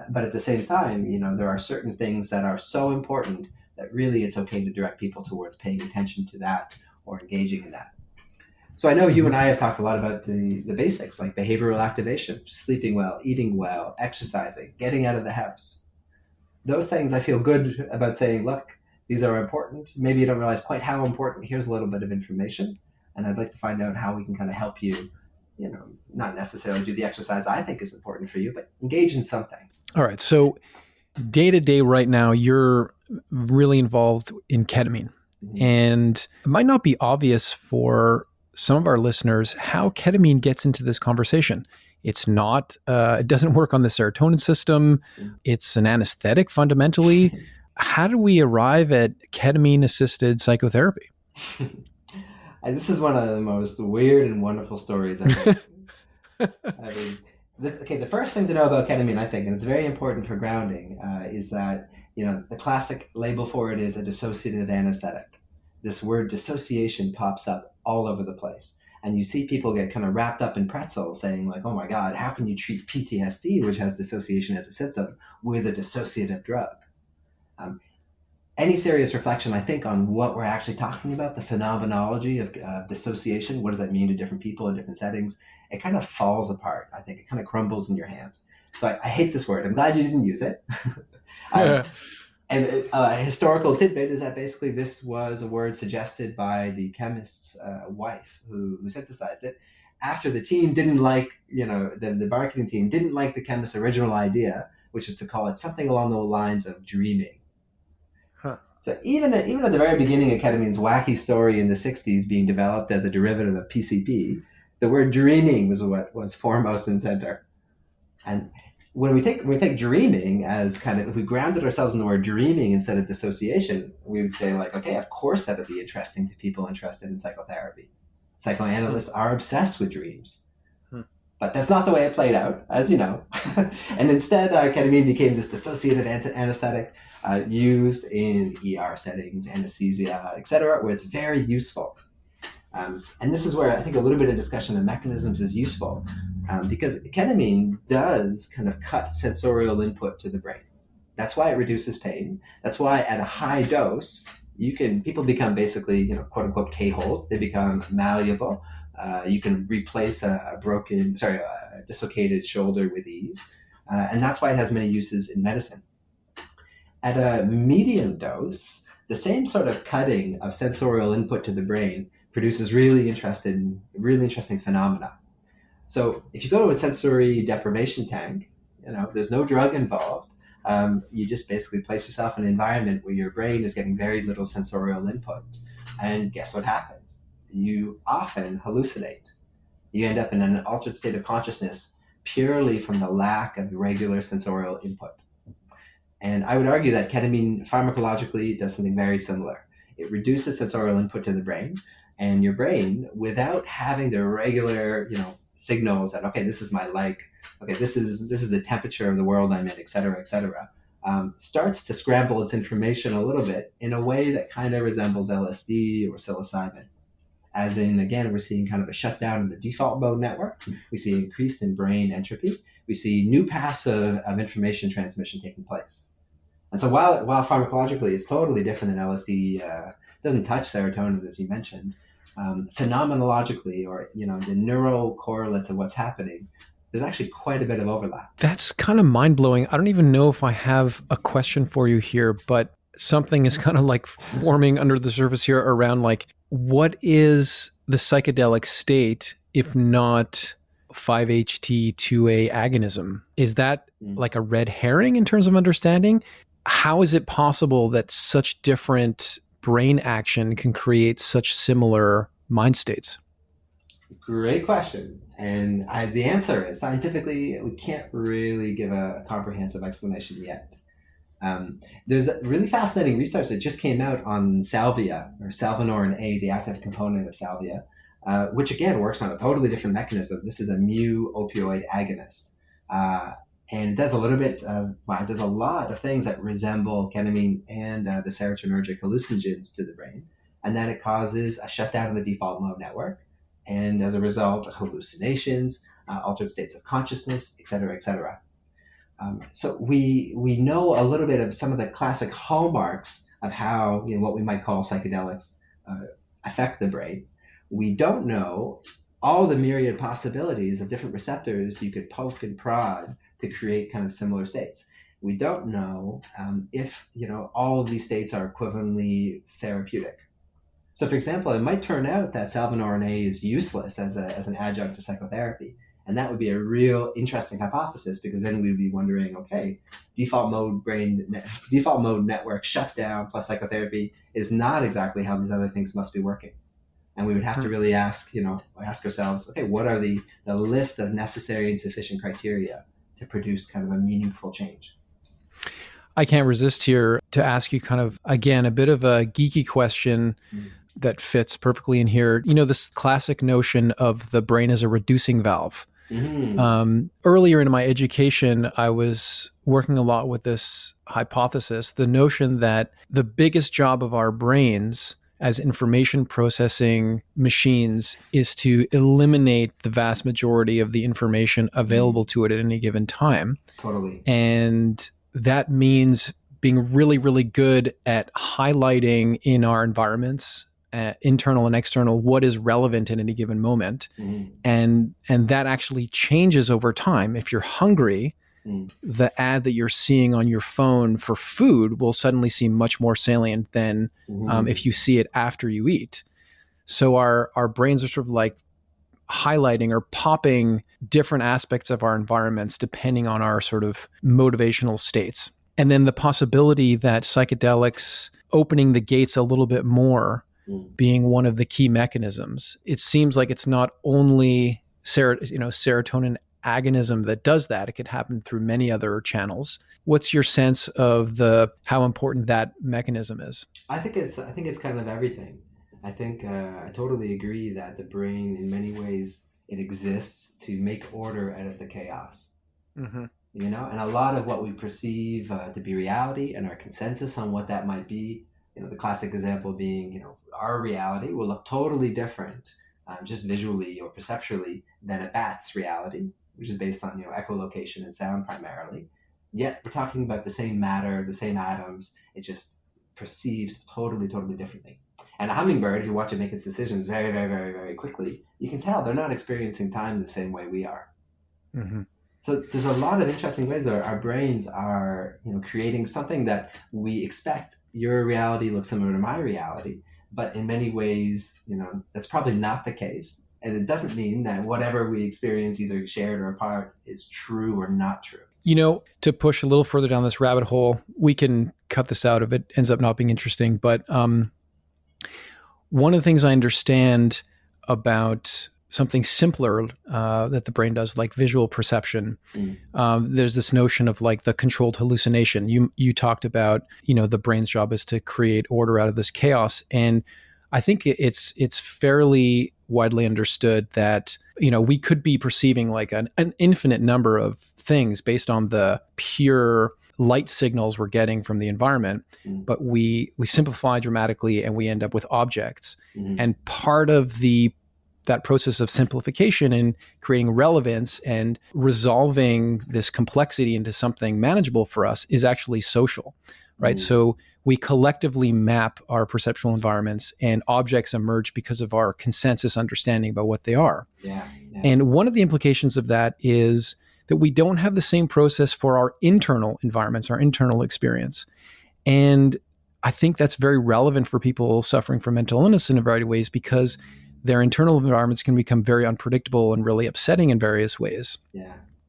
But at the same time, there are certain things that are so important that really it's okay to direct people towards paying attention to that or engaging in that. So I know you and I have talked a lot about the basics, like behavioral activation, sleeping well, eating well, exercising, getting out of the house. Those things I feel good about saying, look, these are important. Maybe you don't realize quite how important. Here's a little bit of information. And I'd like to find out how we can kind of help you, not necessarily do the exercise I think is important for you, but engage in something. All right. So day to day right now, you're really involved in ketamine. And it might not be obvious for some of our listeners how ketamine gets into this conversation. It's not, it doesn't work on the serotonin system. It's an anesthetic fundamentally. How do we arrive at ketamine-assisted psychotherapy? This is one of the most weird and wonderful stories I think. I mean, the first thing to know about ketamine, I think, and it's very important for grounding, is that, the classic label for it is a dissociative anesthetic. This word dissociation pops up all over the place. And you see people get kind of wrapped up in pretzels saying like, oh my God, how can you treat PTSD, which has dissociation as a symptom, with a dissociative drug? Any serious reflection, I think, on what we're actually talking about, the phenomenology of dissociation, what does that mean to different people in different settings, it kind of falls apart. I think it kind of crumbles in your hands. So I hate this word. I'm glad you didn't use it. And a historical tidbit is that basically this was a word suggested by the chemist's wife who synthesized it after the team didn't like, the marketing team didn't like the chemist's original idea, which was to call it something along the lines of dreaming. So even at the very beginning of ketamine's wacky story in the 60s being developed as a derivative of PCP, the word dreaming was what was foremost and center. And when we take dreaming as kind of, if we grounded ourselves in the word dreaming instead of dissociation, we would say like, okay, of course that would be interesting to people interested in psychotherapy. Psychoanalysts are obsessed with dreams. But that's not the way it played out, as you know. And instead, ketamine became this dissociative anesthetic used in ER settings, anesthesia, etc., where it's very useful. And this is where I think a little bit of discussion of mechanisms is useful, because ketamine does kind of cut sensorial input to the brain. That's why it reduces pain. That's why at a high dose, people become basically, quote unquote, K-hold. They become malleable. You can replace a dislocated shoulder with ease. And that's why it has many uses in medicine. At a medium dose, the same sort of cutting of sensorial input to the brain produces really interesting phenomena. So if you go to a sensory deprivation tank, there's no drug involved. You just basically place yourself in an environment where your brain is getting very little sensorial input. And guess what happens? You often hallucinate. You end up in an altered state of consciousness purely from the lack of regular sensorial input. And I would argue that ketamine pharmacologically does something very similar. It reduces sensorial input to the brain, and your brain, without having the regular, signals that, okay, this is my okay, this is the temperature of the world I'm in, et cetera, starts to scramble its information a little bit in a way that kind of resembles LSD or psilocybin. As in, again, we're seeing kind of a shutdown in the default mode network. We see increased in brain entropy. We see new paths of information transmission taking place. And so while pharmacologically it's totally different than LSD, doesn't touch serotonin, as you mentioned, phenomenologically, or the neural correlates of what's happening, there's actually quite a bit of overlap. That's kind of mind-blowing. I don't even know if I have a question for you here, but something is kind of like forming under the surface here around like, what is the psychedelic state if not 5-HT2A agonism? Is that like a red herring in terms of understanding? How is it possible that such different brain action can create such similar mind states? Great question. And the answer is, scientifically, we can't really give a comprehensive explanation yet. There's a really fascinating research that just came out on salvia, or salvinorin A, the active component of salvia, which again works on a totally different mechanism. This is a mu opioid agonist. And it does it does a lot of things that resemble ketamine and the serotonergic hallucinogens to the brain. And then it causes a shutdown of the default mode network. And as a result, hallucinations, altered states of consciousness, et cetera, et cetera. So we know a little bit of some of the classic hallmarks of how what we might call psychedelics affect the brain. We don't know all the myriad possibilities of different receptors you could poke and prod to create kind of similar states. We don't know if all of these states are equivalently therapeutic. So, for example, it might turn out that salvinorin A is useless as an adjunct to psychotherapy. And that would be a real interesting hypothesis, because then we'd be wondering, okay, default mode network shutdown plus psychotherapy is not exactly how these other things must be working. And we would have to really ask ourselves, okay, what are the list of necessary and sufficient criteria to produce kind of a meaningful change? I can't resist here to ask you kind of, again, a bit of a geeky question that fits perfectly in here. This classic notion of the brain as a reducing valve. Earlier in my education, I was working a lot with this hypothesis, the notion that the biggest job of our brains as information processing machines is to eliminate the vast majority of the information available to it at any given time. Totally. And that means being really, really good at highlighting in our environments, internal and external, what is relevant in any given moment. And that actually changes over time. If you're hungry, the ad that you're seeing on your phone for food will suddenly seem much more salient than if you see it after you eat. So our brains are sort of like highlighting or popping different aspects of our environments depending on our sort of motivational states. And then the possibility that psychedelics opening the gates a little bit more being one of the key mechanisms. It seems like it's not only serotonin agonism that does that. It could happen through many other channels. What's your sense of how important that mechanism is? I think it's kind of everything. I think I totally agree that the brain, in many ways, it exists to make order out of the chaos. And a lot of what we perceive to be reality and our consensus on what that might be, the classic example being, our reality will look totally different, just visually or perceptually, than a bat's reality, which is based on, echolocation and sound primarily. Yet we're talking about the same matter, the same atoms. It's just perceived totally, totally differently. And a hummingbird, if you watch it make its decisions very, very, very, very quickly, you can tell they're not experiencing time the same way we are. So there's a lot of interesting ways that our brains are, creating something that we expect. Your reality looks similar to my reality, but in many ways, that's probably not the case. And it doesn't mean that whatever we experience, either shared or apart, is true or not true. To push a little further down this rabbit hole, we can cut this out if it ends up not being interesting. But one of the things I understand about something simpler that the brain does, like visual perception, there's this notion of like the controlled hallucination. You talked about, the brain's job is to create order out of this chaos. And I think it's fairly widely understood that, we could be perceiving like an infinite number of things based on the pure light signals we're getting from the environment, but we simplify dramatically and we end up with objects. And part of that process of simplification and creating relevance and resolving this complexity into something manageable for us is actually social, right? So we collectively map our perceptual environments and objects emerge because of our consensus understanding about what they are. And one of the implications of that is that we don't have the same process for our internal environments, our internal experience. And I think that's very relevant for people suffering from mental illness in a variety of ways, because their internal environments can become very unpredictable and really upsetting in various ways.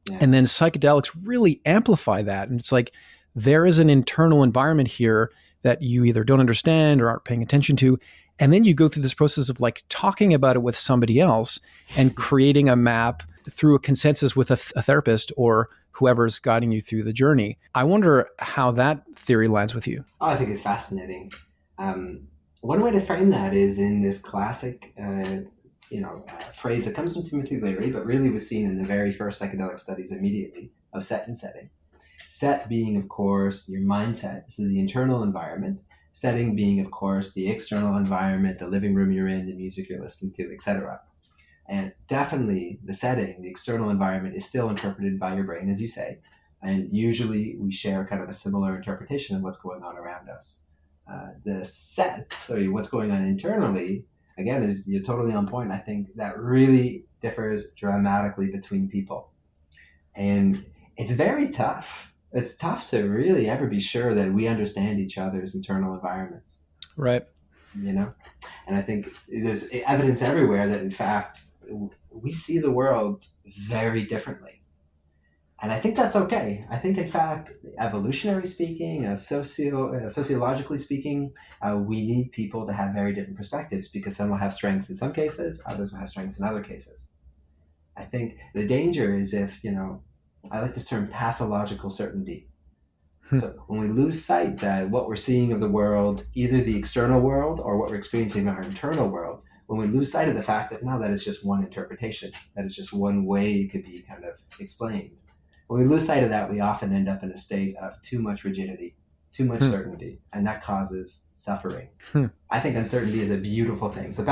And then psychedelics really amplify that. And it's like, there is an internal environment here that you either don't understand or aren't paying attention to. And then you go through this process of like talking about it with somebody else and creating a map through a consensus with a therapist or whoever's guiding you through the journey. I wonder how that theory lands with you. I think it's fascinating. One way to frame that is in this classic, phrase that comes from Timothy Leary, but really was seen in the very first psychedelic studies immediately, of set and setting. Set being, of course, your mindset, so the internal environment. Setting being, of course, the external environment, the living room you're in, the music you're listening to, etc. And definitely the setting, the external environment, is still interpreted by your brain, as you say. And usually we share kind of a similar interpretation of what's going on around us. The set, what's going on internally, again, you're totally on point. I think that really differs dramatically between people. And it's very tough. It's tough to really ever be sure that we understand each other's internal environments. Right. And I think there's evidence everywhere that, in fact, we see the world very differently. And I think that's okay. I think, in fact, evolutionary speaking, sociologically speaking, we need people to have very different perspectives, because some will have strengths in some cases, others will have strengths in other cases. I think the danger is if, I like this term pathological certainty. So when we lose sight that what we're seeing of the world, either the external world or what we're experiencing in our internal world, when we lose sight of the fact that now that is just one interpretation, that is just one way it could be kind of explained. When we lose sight of that, we often end up in a state of too much rigidity, too much certainty, and that causes suffering. I think uncertainty is a beautiful thing. So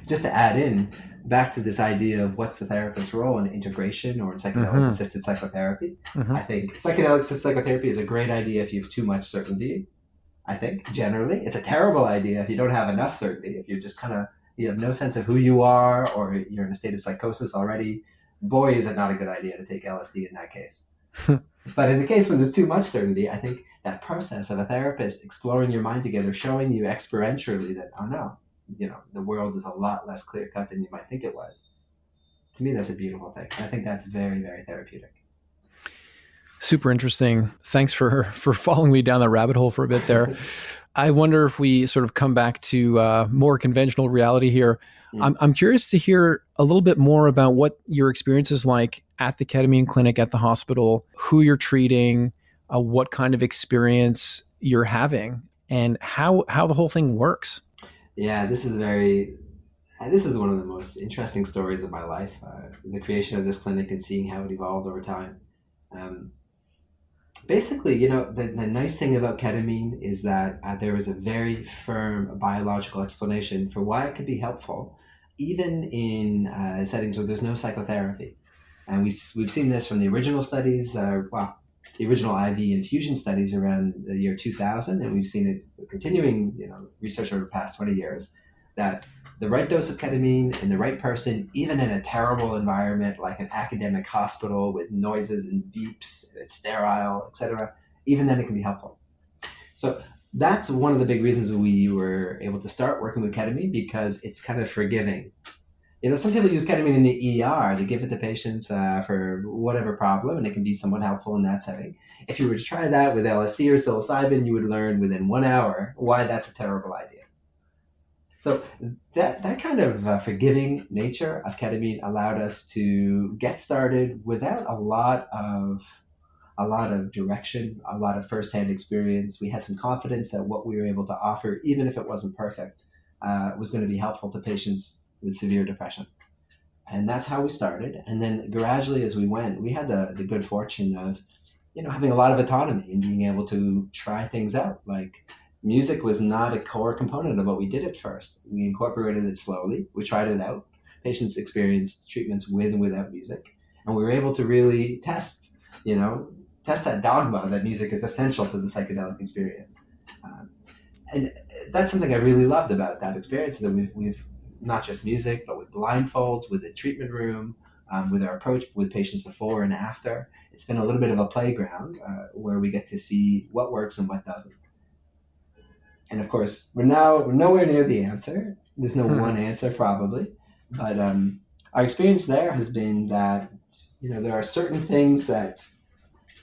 just to add in, back to this idea of what's the therapist's role in integration or in psychedelic-assisted psychotherapy, I think psychedelic-assisted psychotherapy is a great idea if you have too much certainty. I think generally it's a terrible idea if you don't have enough certainty, if you're just you have no sense of who you are, or you're in a state of psychosis already. Boy, is it not a good idea to take LSD in that case. But in the case when there's too much certainty, I think that process of a therapist exploring your mind together, showing you experientially that, oh no, the world is a lot less clear-cut than you might think it was. To me, that's a beautiful thing. I think that's very, very therapeutic. Super interesting. Thanks for following me down that rabbit hole for a bit there. I wonder if we sort of come back to more conventional reality here. I'm curious to hear a little bit more about what your experience is like at the ketamine clinic at the hospital, who you're treating, what kind of experience you're having, and how the whole thing works. Yeah, this is one of the most interesting stories of my life, the creation of this clinic and seeing how it evolved over time. Basically, the nice thing about ketamine is that there is a very firm biological explanation for why it can be helpful, even in settings where there's no psychotherapy. And we've seen this from the original studies, the original IV infusion studies around the year 2000, and we've seen it with continuing research over the past 20 years, that the right dose of ketamine in the right person, even in a terrible environment like an academic hospital with noises and beeps, it's sterile, etc., even then it can be helpful. So that's one of the big reasons we were able to start working with ketamine, because it's kind of forgiving. Some people use ketamine in the ER. They give it to patients for whatever problem, and it can be somewhat helpful in that setting. If you were to try that with LSD or psilocybin, you would learn within 1 hour why that's a terrible idea. So that kind of forgiving nature of ketamine allowed us to get started without a lot of direction, a lot of firsthand experience. We had some confidence that what we were able to offer, even if it wasn't perfect, was going to be helpful to patients with severe depression. And that's how we started. And then gradually as we went, we had the good fortune of, having a lot of autonomy and being able to try things out. Like, music was not a core component of what we did at first. We incorporated it slowly. We tried it out. Patients experienced treatments with and without music. And we were able to really test that dogma that music is essential to the psychedelic experience. And that's something I really loved about that experience, that we've not just music, but with blindfolds, with the treatment room, with our approach with patients before and after. It's been a little bit of a playground where we get to see what works and what doesn't. And of course, we're nowhere near the answer. There's no one answer probably, but our experience there has been that there are certain things that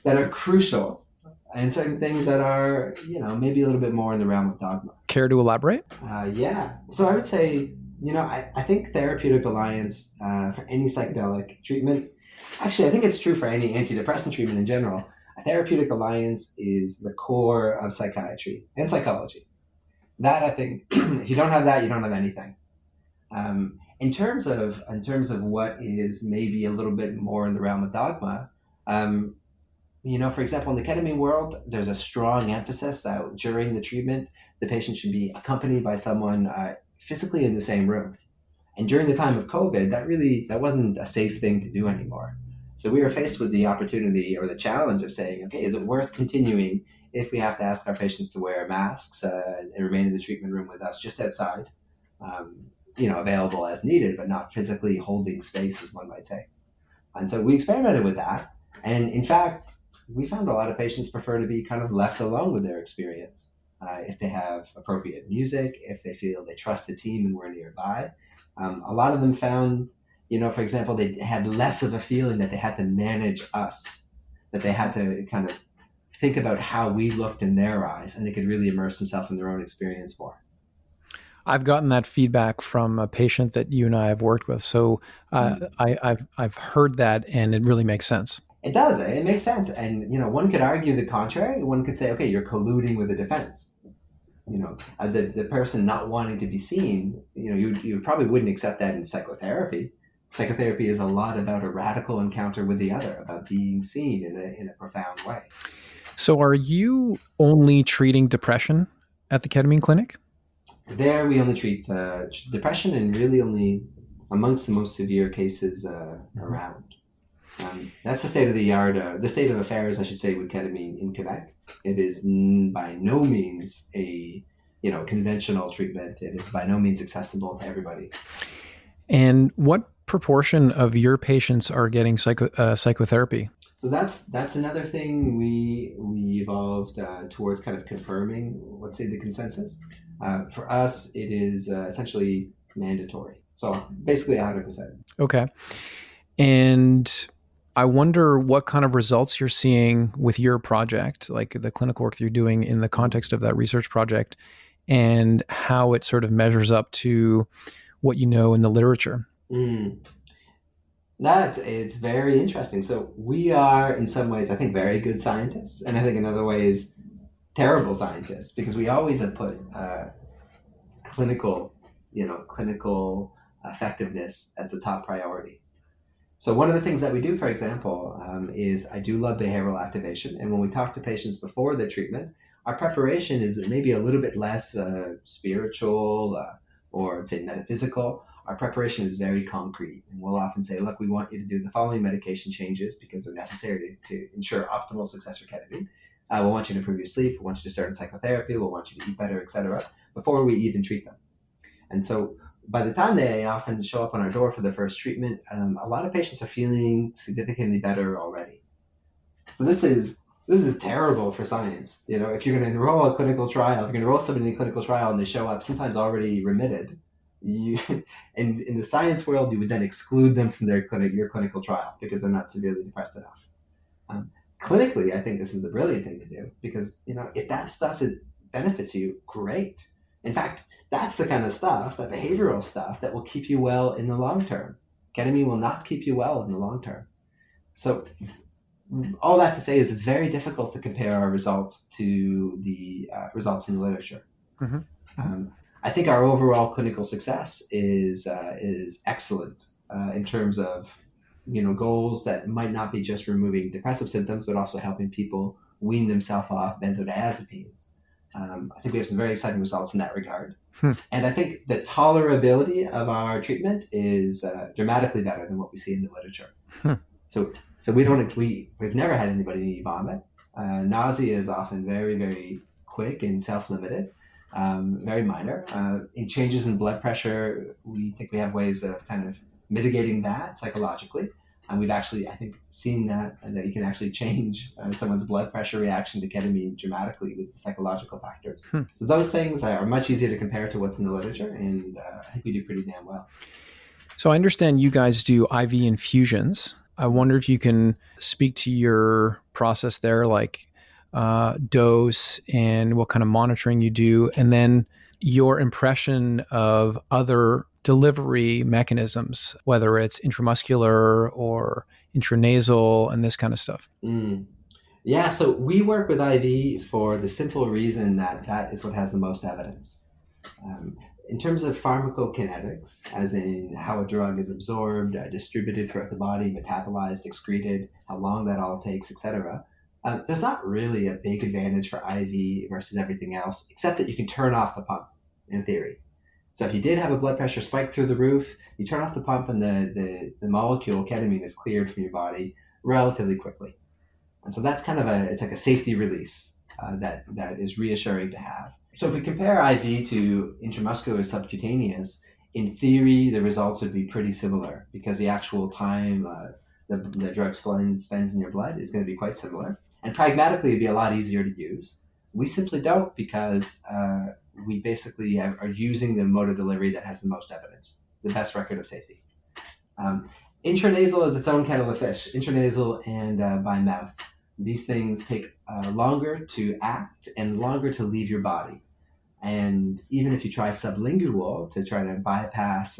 are crucial, and certain things that are maybe a little bit more in the realm of dogma. Care to elaborate? Yeah. So I would say I think therapeutic alliance for any psychedelic treatment. Actually, I think it's true for any antidepressant treatment in general. A therapeutic alliance is the core of psychiatry and psychology. That, I think, if you don't have that, you don't have anything. In terms of what is maybe a little bit more in the realm of dogma, for example, in the ketamine world, there's a strong emphasis that during the treatment, the patient should be accompanied by someone physically in the same room. And during the time of COVID, that wasn't a safe thing to do anymore. So we were faced with the opportunity or the challenge of saying, okay, is it worth continuing if we have to ask our patients to wear masks and remain in the treatment room with us just outside, available as needed, but not physically holding space, as one might say. And so we experimented with that. And in fact, we found a lot of patients prefer to be kind of left alone with their experience. If they have appropriate music, if they feel they trust the team and we're nearby. A lot of them found, for example, they had less of a feeling that they had to manage us. that they had to kind of think about how we looked in their eyes, and they could really immerse themselves in their own experience more. I've gotten that feedback from a patient that you and I have worked with. So I've heard that, and it really makes sense. It does. It makes sense. And, one could argue the contrary. One could say, okay, you're colluding with the defense. The person not wanting to be seen, you probably wouldn't accept that in psychotherapy. Psychotherapy is a lot about a radical encounter with the other, about being seen in a profound way. So are you only treating depression at the ketamine clinic? There we only treat depression, and really only amongst the most severe cases around. That's the state of the art, the state of affairs, I should say, with ketamine in Quebec. It is by no means a conventional treatment. It is by no means accessible to everybody. And what proportion of your patients are getting psychotherapy? So that's another thing we evolved towards kind of confirming, let's say, the consensus. For us, it is essentially mandatory. So basically 100%. Okay. And I wonder what kind of results you're seeing with your project, like the clinical work that you're doing in the context of that research project, and how it sort of measures up to what you know in the literature. It's very interesting. So we are, in some ways, I think, very good scientists, and I think in other ways, terrible scientists, because we always have put clinical effectiveness as the top priority. So one of the things that we do, for example, is I do love behavioral activation, and when we talk to patients before the treatment, our preparation is maybe a little bit less spiritual or, say, metaphysical. Our preparation is very concrete, and we'll often say, look, we want you to do the following medication changes because they're necessary to ensure optimal success for ketamine. We'll want you to improve your sleep. We'll want you to start in psychotherapy. We'll want you to eat better, etc., before we even treat them. And so by the time they often show up on our door for their first treatment, a lot of patients are feeling significantly better already. So this is terrible for science. If you're going to enroll a clinical trial, if you're going to enroll somebody in a clinical trial and they show up sometimes already remitted, and in the science world, you would then exclude them from your clinical trial because they're not severely depressed enough. Clinically, I think this is the brilliant thing to do because, if that stuff benefits you, great. In fact, that's the kind of stuff, that behavioral stuff, that will keep you well in the long term. Ketamine will not keep you well in the long term. So all that to say is it's very difficult to compare our results to the results in the literature. Mm-hmm. I think our overall clinical success is excellent in terms of goals that might not be just removing depressive symptoms, but also helping people wean themselves off benzodiazepines. I think we have some very exciting results in that regard. And I think the tolerability of our treatment is dramatically better than what we see in the literature. So we've never had anybody vomit. Nausea is often very, very quick and self-limited, very minor. In changes in blood pressure, we think we have ways of kind of mitigating that psychologically. And we've actually, I think, seen that you can actually change someone's blood pressure reaction to ketamine dramatically with the psychological factors. So those things are much easier to compare to what's in the literature, and I think we do pretty damn well. So I understand you guys do IV infusions. I wonder if you can speak to your process there, like dose and what kind of monitoring you do, and then your impression of other delivery mechanisms, whether it's intramuscular or intranasal and this kind of stuff. Yeah, so we work with IV for the simple reason that is what has the most evidence. In terms of pharmacokinetics, as in how a drug is absorbed, distributed throughout the body, metabolized, excreted, how long that all takes, etc., there's not really a big advantage for IV versus everything else, except that you can turn off the pump, in theory. So if you did have a blood pressure spike through the roof, you turn off the pump and the molecule ketamine is cleared from your body relatively quickly. And so that's kind of it's like a safety release that is reassuring to have. So if we compare IV to intramuscular subcutaneous, in theory, the results would be pretty similar because the actual time the drug spends in your blood is going to be quite similar. And pragmatically, it'd be a lot easier to use. We simply don't because we basically are using the mode of delivery that has the most evidence, the best record of safety. Intranasal is its own kettle of fish, intranasal and by mouth. these things take longer to act and longer to leave your body. And even if you try sublingual to try to bypass,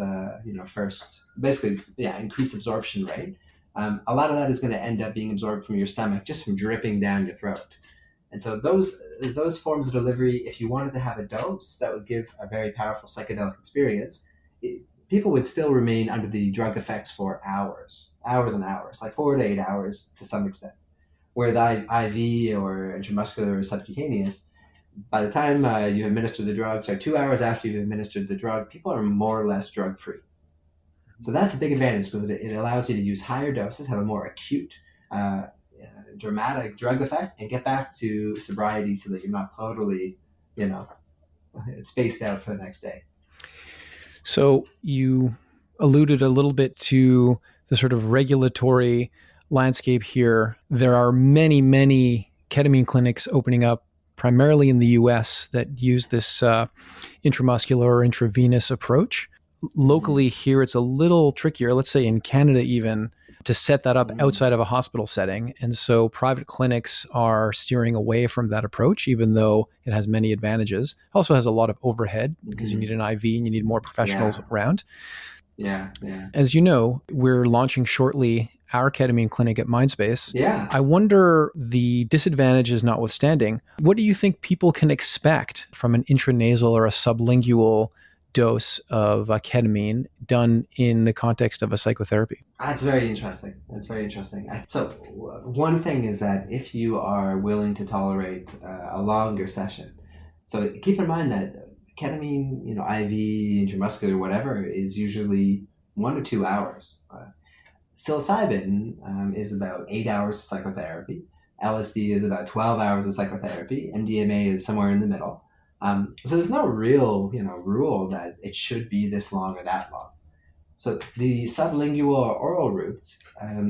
first, basically, increase absorption rate, a lot of that is going to end up being absorbed from your stomach, just from dripping down your throat. And so those forms of delivery, if you wanted to have a dose that would give a very powerful psychedelic experience, people would still remain under the drug effects for hours and hours, like 4 to 8 hours to some extent. Where the IV or intramuscular or subcutaneous, by the time you administer the drug, 2 hours after you've administered the drug, people are more or less drug free. So that's a big advantage because it allows you to use higher doses, have a more acute, dramatic drug effect, and get back to sobriety so that you're not totally, spaced out for the next day. So you alluded a little bit to the sort of regulatory landscape here. There are many, many ketamine clinics opening up primarily in the US that use this intramuscular or intravenous approach. Locally here, it's a little trickier, let's say in Canada even, to set that up outside of a hospital setting. And so private clinics are steering away from that approach, even though it has many advantages. It also has a lot of overhead because you need an IV and you need more professionals around. Yeah. As you know, we're launching shortly our ketamine clinic at Mindspace. Yeah. I wonder, the disadvantages notwithstanding, what do you think people can expect from an intranasal or a sublingual dose of ketamine done in the context of a psychotherapy? That's very interesting. So one thing is that if you are willing to tolerate a longer session, so keep in mind that ketamine, IV, intramuscular, whatever, is usually 1 to 2 hours. Psilocybin is about 8 hours of psychotherapy. LSD is about 12 hours of psychotherapy. MDMA is somewhere in the middle. So there's no real, rule that it should be this long or that long. So the sublingual or oral routes,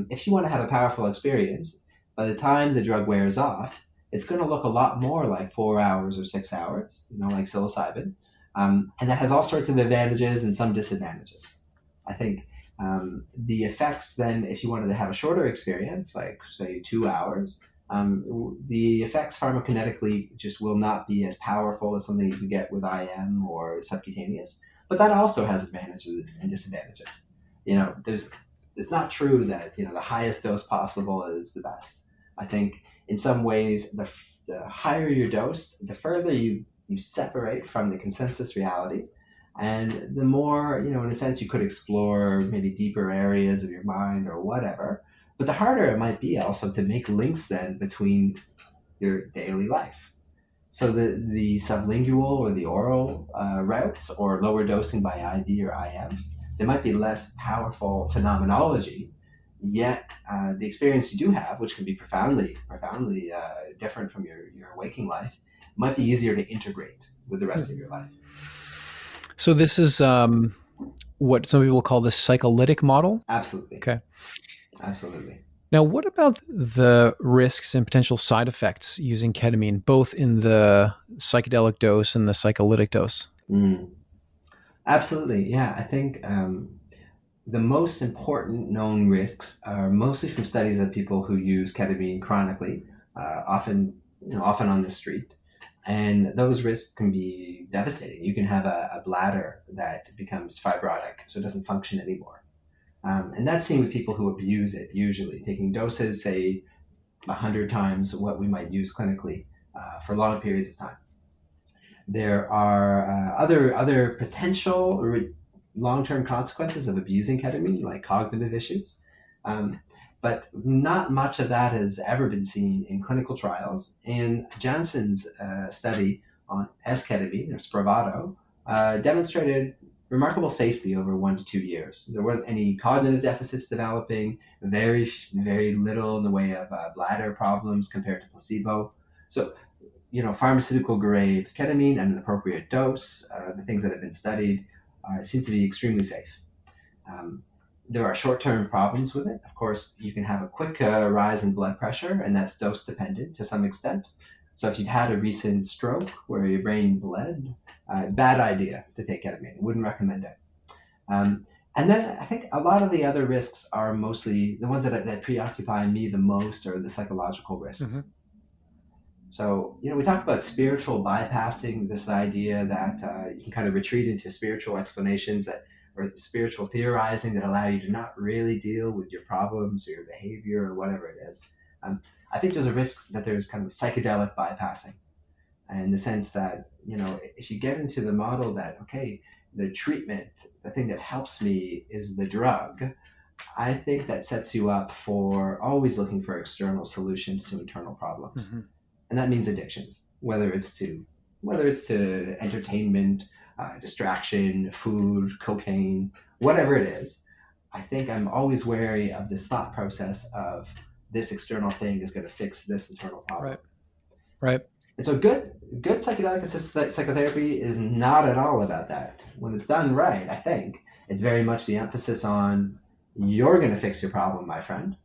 if you want to have a powerful experience, by the time the drug wears off, it's going to look a lot more like 4 hours or 6 hours, like psilocybin. And that has all sorts of advantages and some disadvantages. I think the effects then, if you wanted to have a shorter experience, like say 2 hours, the effects pharmacokinetically just will not be as powerful as something you can get with IM or subcutaneous. But that also has advantages and disadvantages. It's not true that the highest dose possible is the best. I think in some ways the higher your dose, the further you separate from the consensus reality, and the more in a sense you could explore maybe deeper areas of your mind or whatever. But the harder it might be also to make links then between your daily life. So the sublingual or the oral routes or lower dosing by IV or IM, they might be less powerful phenomenology, yet the experience you do have, which can be profoundly different from your waking life, might be easier to integrate with the rest of your life. So this is what some people call the psycholytic model? Absolutely. Okay. Absolutely. Now, what about the risks and potential side effects using ketamine, both in the psychedelic dose and the psycholytic dose? Absolutely. Yeah. I think the most important known risks are mostly from studies of people who use ketamine chronically, often on the street. And those risks can be devastating. You can have a bladder that becomes fibrotic, so it doesn't function anymore. And that's seen with people who abuse it, usually taking doses, say 100 times what we might use clinically for long periods of time. There are other potential long-term consequences of abusing ketamine, like cognitive issues. But not much of that has ever been seen in clinical trials. And Janssen's study on S-ketamine, or Spravato, demonstrated remarkable safety over 1 to 2 years. There weren't any cognitive deficits developing, very, very little in the way of bladder problems compared to placebo. So, pharmaceutical grade ketamine at an appropriate dose, the things that have been studied, seem to be extremely safe. There are short-term problems with it. Of course, you can have a quick rise in blood pressure, and that's dose-dependent to some extent. So if you've had a recent stroke where your brain bled, bad idea to take ketamine. Wouldn't recommend it. And then I think a lot of the other risks are mostly the ones that preoccupy me the most are the psychological risks. Mm-hmm. So, we talked about spiritual bypassing, this idea that you can kind of retreat into spiritual explanations or spiritual theorizing that allow you to not really deal with your problems or your behavior or whatever it is. I think there's a risk that there's kind of psychedelic bypassing, in the sense that, if you get into the model that, okay, the treatment, the thing that helps me is the drug, I think that sets you up for always looking for external solutions to internal problems. Mm-hmm. And that means addictions, whether it's to entertainment, distraction, food, cocaine, whatever it is. I think I'm always wary of this thought process of this external thing is going to fix this internal problem. Right. And so good psychedelic-assisted psychotherapy is not at all about that. When it's done right, I think it's very much the emphasis on you're going to fix your problem, my friend.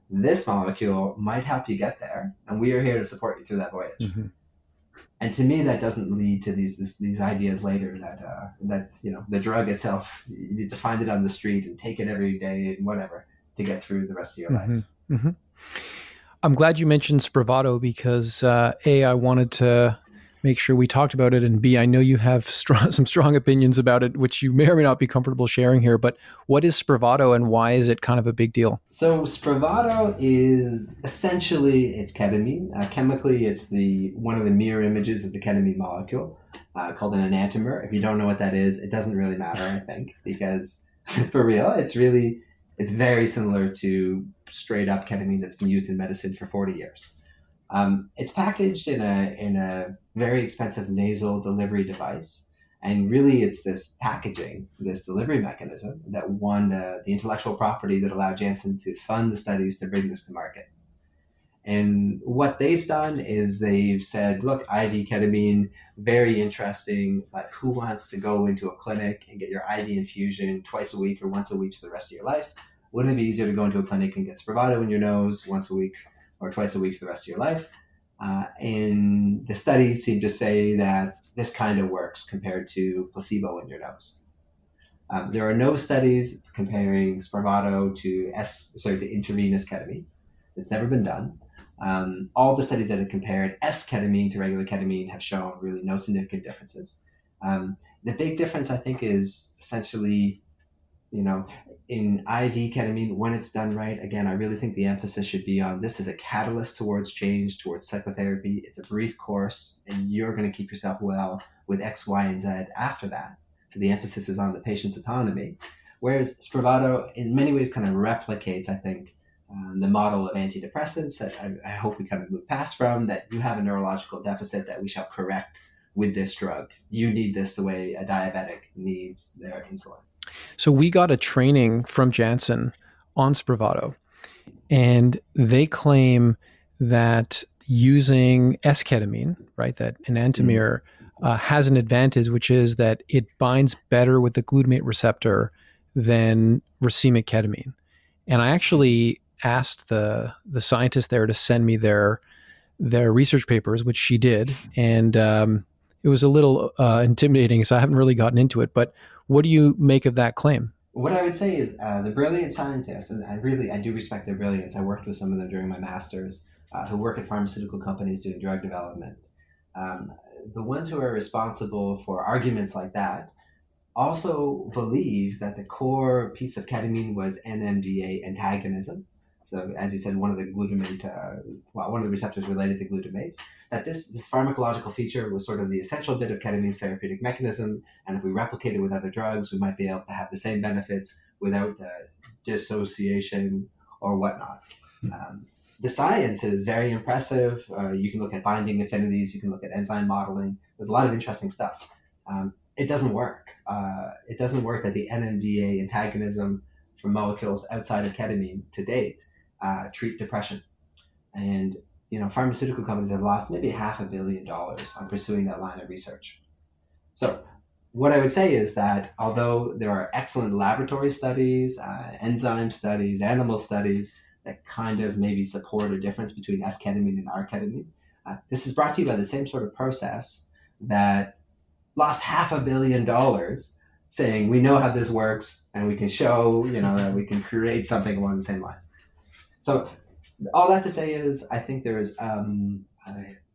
This molecule might help you get there, and we are here to support you through that voyage. Mm-hmm. And to me, that doesn't lead to these ideas later that the drug itself, you need to find it on the street and take it every day and whatever to get through the rest of your life. Mm-hmm. I'm glad you mentioned Spravato because A, I wanted to make sure we talked about it, and B, I know you have some strong opinions about it, which you may or may not be comfortable sharing here. But what is Spravato, and why is it kind of a big deal? So Spravato is essentially it's ketamine. Chemically, it's one of the mirror images of the ketamine molecule, called an enantiomer. If you don't know what that is, it doesn't really matter, I think, because for real, it's very similar to straight up ketamine that's been used in medicine for 40 years. It's packaged in a very expensive nasal delivery device. And really, it's this packaging, this delivery mechanism that won the intellectual property that allowed Janssen to fund the studies to bring this to market. And what they've done is they've said, look, IV ketamine, very interesting, but who wants to go into a clinic and get your IV infusion twice a week or once a week for the rest of your life? Wouldn't it be easier to go into a clinic and get Spravato in your nose once a week or twice a week for the rest of your life? And the studies seem to say that this kind of works compared to placebo in your nose. There are no studies comparing Spravato to intravenous ketamine. It's never been done. All the studies that have compared S-ketamine to regular ketamine have shown really no significant differences. The big difference, I think, is essentially, in IV ketamine, when it's done right, again, I really think the emphasis should be on this is a catalyst towards change, towards psychotherapy. It's a brief course, and you're going to keep yourself well with X, Y, and Z after that. So the emphasis is on the patient's autonomy. Whereas Spravato, in many ways, kind of replicates, I think, the model of antidepressants that I hope we kind of move past from, that you have a neurological deficit that we shall correct with this drug. You need this the way a diabetic needs their insulin. So we got a training from Janssen on Spravato, and they claim that using S-ketamine, right, that enantiomer, has an advantage, which is that it binds better with the glutamate receptor than racemic ketamine. And I actually asked the scientist there to send me their research papers, which she did, and it was a little intimidating, so I haven't really gotten into it. But what do you make of that claim? What I would say is the brilliant scientists, and I do respect their brilliance. I worked with some of them during my master's, who work at pharmaceutical companies doing drug development. The ones who are responsible for arguments like that also believe that the core piece of ketamine was NMDA antagonism. So, as you said, one of the receptors related to glutamate. That this pharmacological feature was sort of the essential bit of ketamine's therapeutic mechanism, and if we replicate it with other drugs, we might be able to have the same benefits without the dissociation or whatnot. The science is very impressive. You can look at binding affinities, you can look at enzyme modeling. There's a lot of interesting stuff. It doesn't work. It doesn't work that the NMDA antagonism for molecules outside of ketamine to date treat depression. And pharmaceutical companies have lost maybe $500 million on pursuing that line of research. So what I would say is that although there are excellent laboratory studies, enzyme studies, animal studies that kind of maybe support a difference between S-ketamine and R-ketamine, this is brought to you by the same sort of process that lost $500 million saying we know how this works and we can show, that we can create something along the same lines. So all that to say is, I think there is an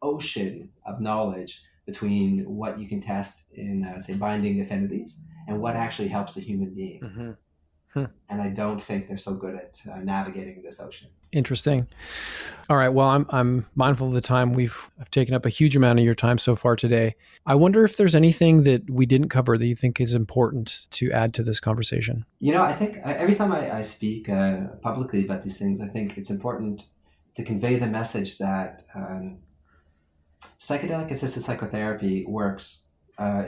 ocean of knowledge between what you can test in, say, binding affinities and what actually helps a human being. Mm-hmm. And I don't think they're so good at navigating this ocean. Interesting. All right. Well, I'm mindful of the time. I've taken up a huge amount of your time so far today. I wonder if there's anything that we didn't cover that you think is important to add to this conversation. I think every time I speak publicly about these things, I think it's important to convey the message that psychedelic-assisted psychotherapy works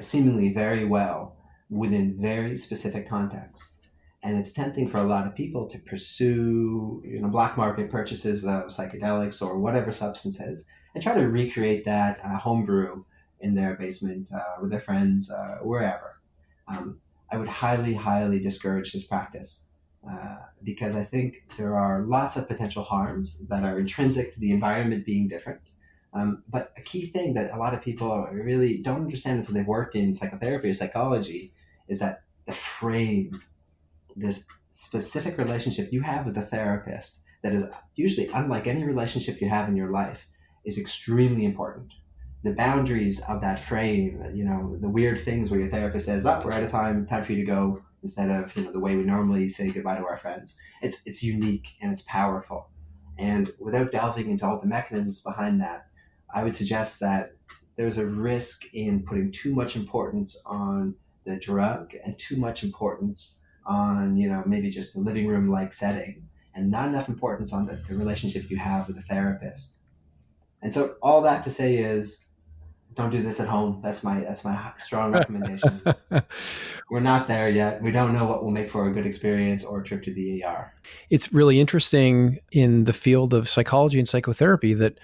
seemingly very well within very specific contexts. And it's tempting for a lot of people to pursue, black market purchases of psychedelics or whatever substances and try to recreate that homebrew in their basement with their friends, wherever. I would highly, highly discourage this practice because I think there are lots of potential harms that are intrinsic to the environment being different. But a key thing that a lot of people really don't understand until they've worked in psychotherapy or psychology is that the frame, this specific relationship you have with the therapist that is usually unlike any relationship you have in your life, is extremely important. The boundaries of that frame, the weird things where your therapist says, we're out of time for you to go, instead of, the way we normally say goodbye to our friends. It's unique and it's powerful. And without delving into all the mechanisms behind that, I would suggest that there's a risk in putting too much importance on the drug and too much importance on, maybe just the living room like setting, and not enough importance on the relationship you have with the therapist. And so all that to say is, don't do this at home. That's my strong recommendation. We're not there yet. We don't know what will make for a good experience or a trip to the ER. It's really interesting in the field of psychology and psychotherapy that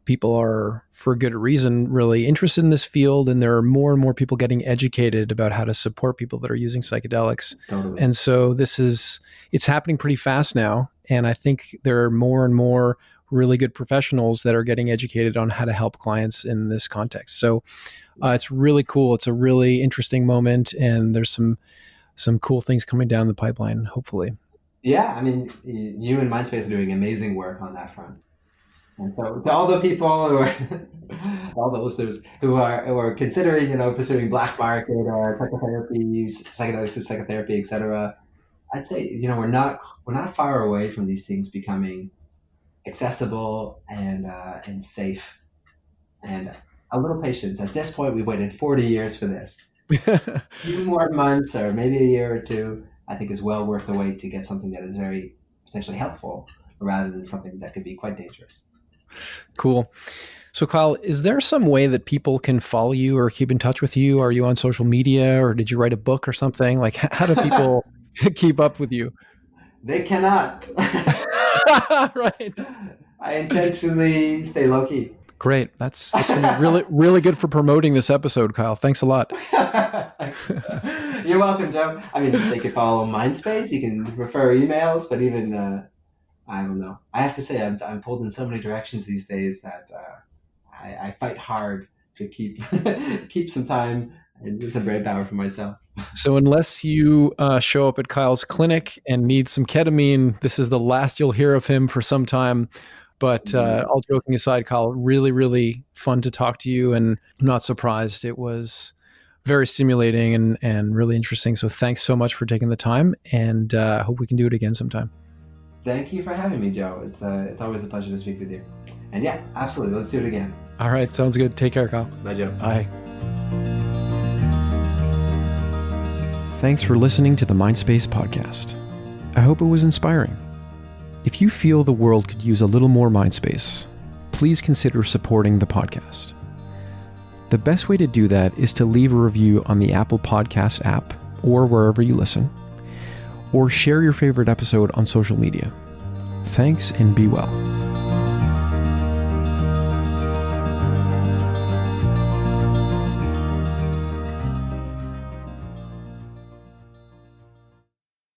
people are, for good reason, really interested in this field, and there are more and more people getting educated about how to support people that are using psychedelics. Totally. And so it's happening pretty fast now, and I think there are more and more really good professionals that are getting educated on how to help clients in this context. So it's really cool. It's a really interesting moment, and there's some cool things coming down the pipeline, hopefully. Yeah, I mean, you and Mindspace are doing amazing work on that front. And so to all the people all the listeners who are considering, pursuing black market or psychotherapy, psychedelic psychotherapy, etc., I'd say, we're not far away from these things becoming accessible and safe. And a little patience. At this point, we've waited 40 years for this. A few more months or maybe a year or two, I think is well worth the wait to get something that is very potentially helpful rather than something that could be quite dangerous. Cool. So Kyle, is there some way that people can follow you or keep in touch with you? Are you on social media, or did you write a book or something? Like, how do people keep up with you? They cannot. Right. I intentionally stay low key. Great. That's going to be really, really good for promoting this episode, Kyle. Thanks a lot. You're welcome, Joe. I mean, they could follow Mindspace. You can refer emails, but even I don't know. I have to say, I'm pulled in so many directions these days that I fight hard to keep some time and some brain power for myself. So unless you show up at Kyle's clinic and need some ketamine, this is the last you'll hear of him for some time. But all joking aside, Kyle, really, really fun to talk to you, and I'm not surprised. It was very stimulating and really interesting. So thanks so much for taking the time, and I hope we can do it again sometime. Thank you for having me, Joe. It's always a pleasure to speak with you. And yeah, absolutely. Let's do it again. All right. Sounds good. Take care, Kyle. Bye, Joe. Bye. Thanks for listening to the Mindspace podcast. I hope it was inspiring. If you feel the world could use a little more Mindspace, please consider supporting the podcast. The best way to do that is to leave a review on the Apple Podcast app or wherever you listen, or share your favorite episode on social media. Thanks, and be well.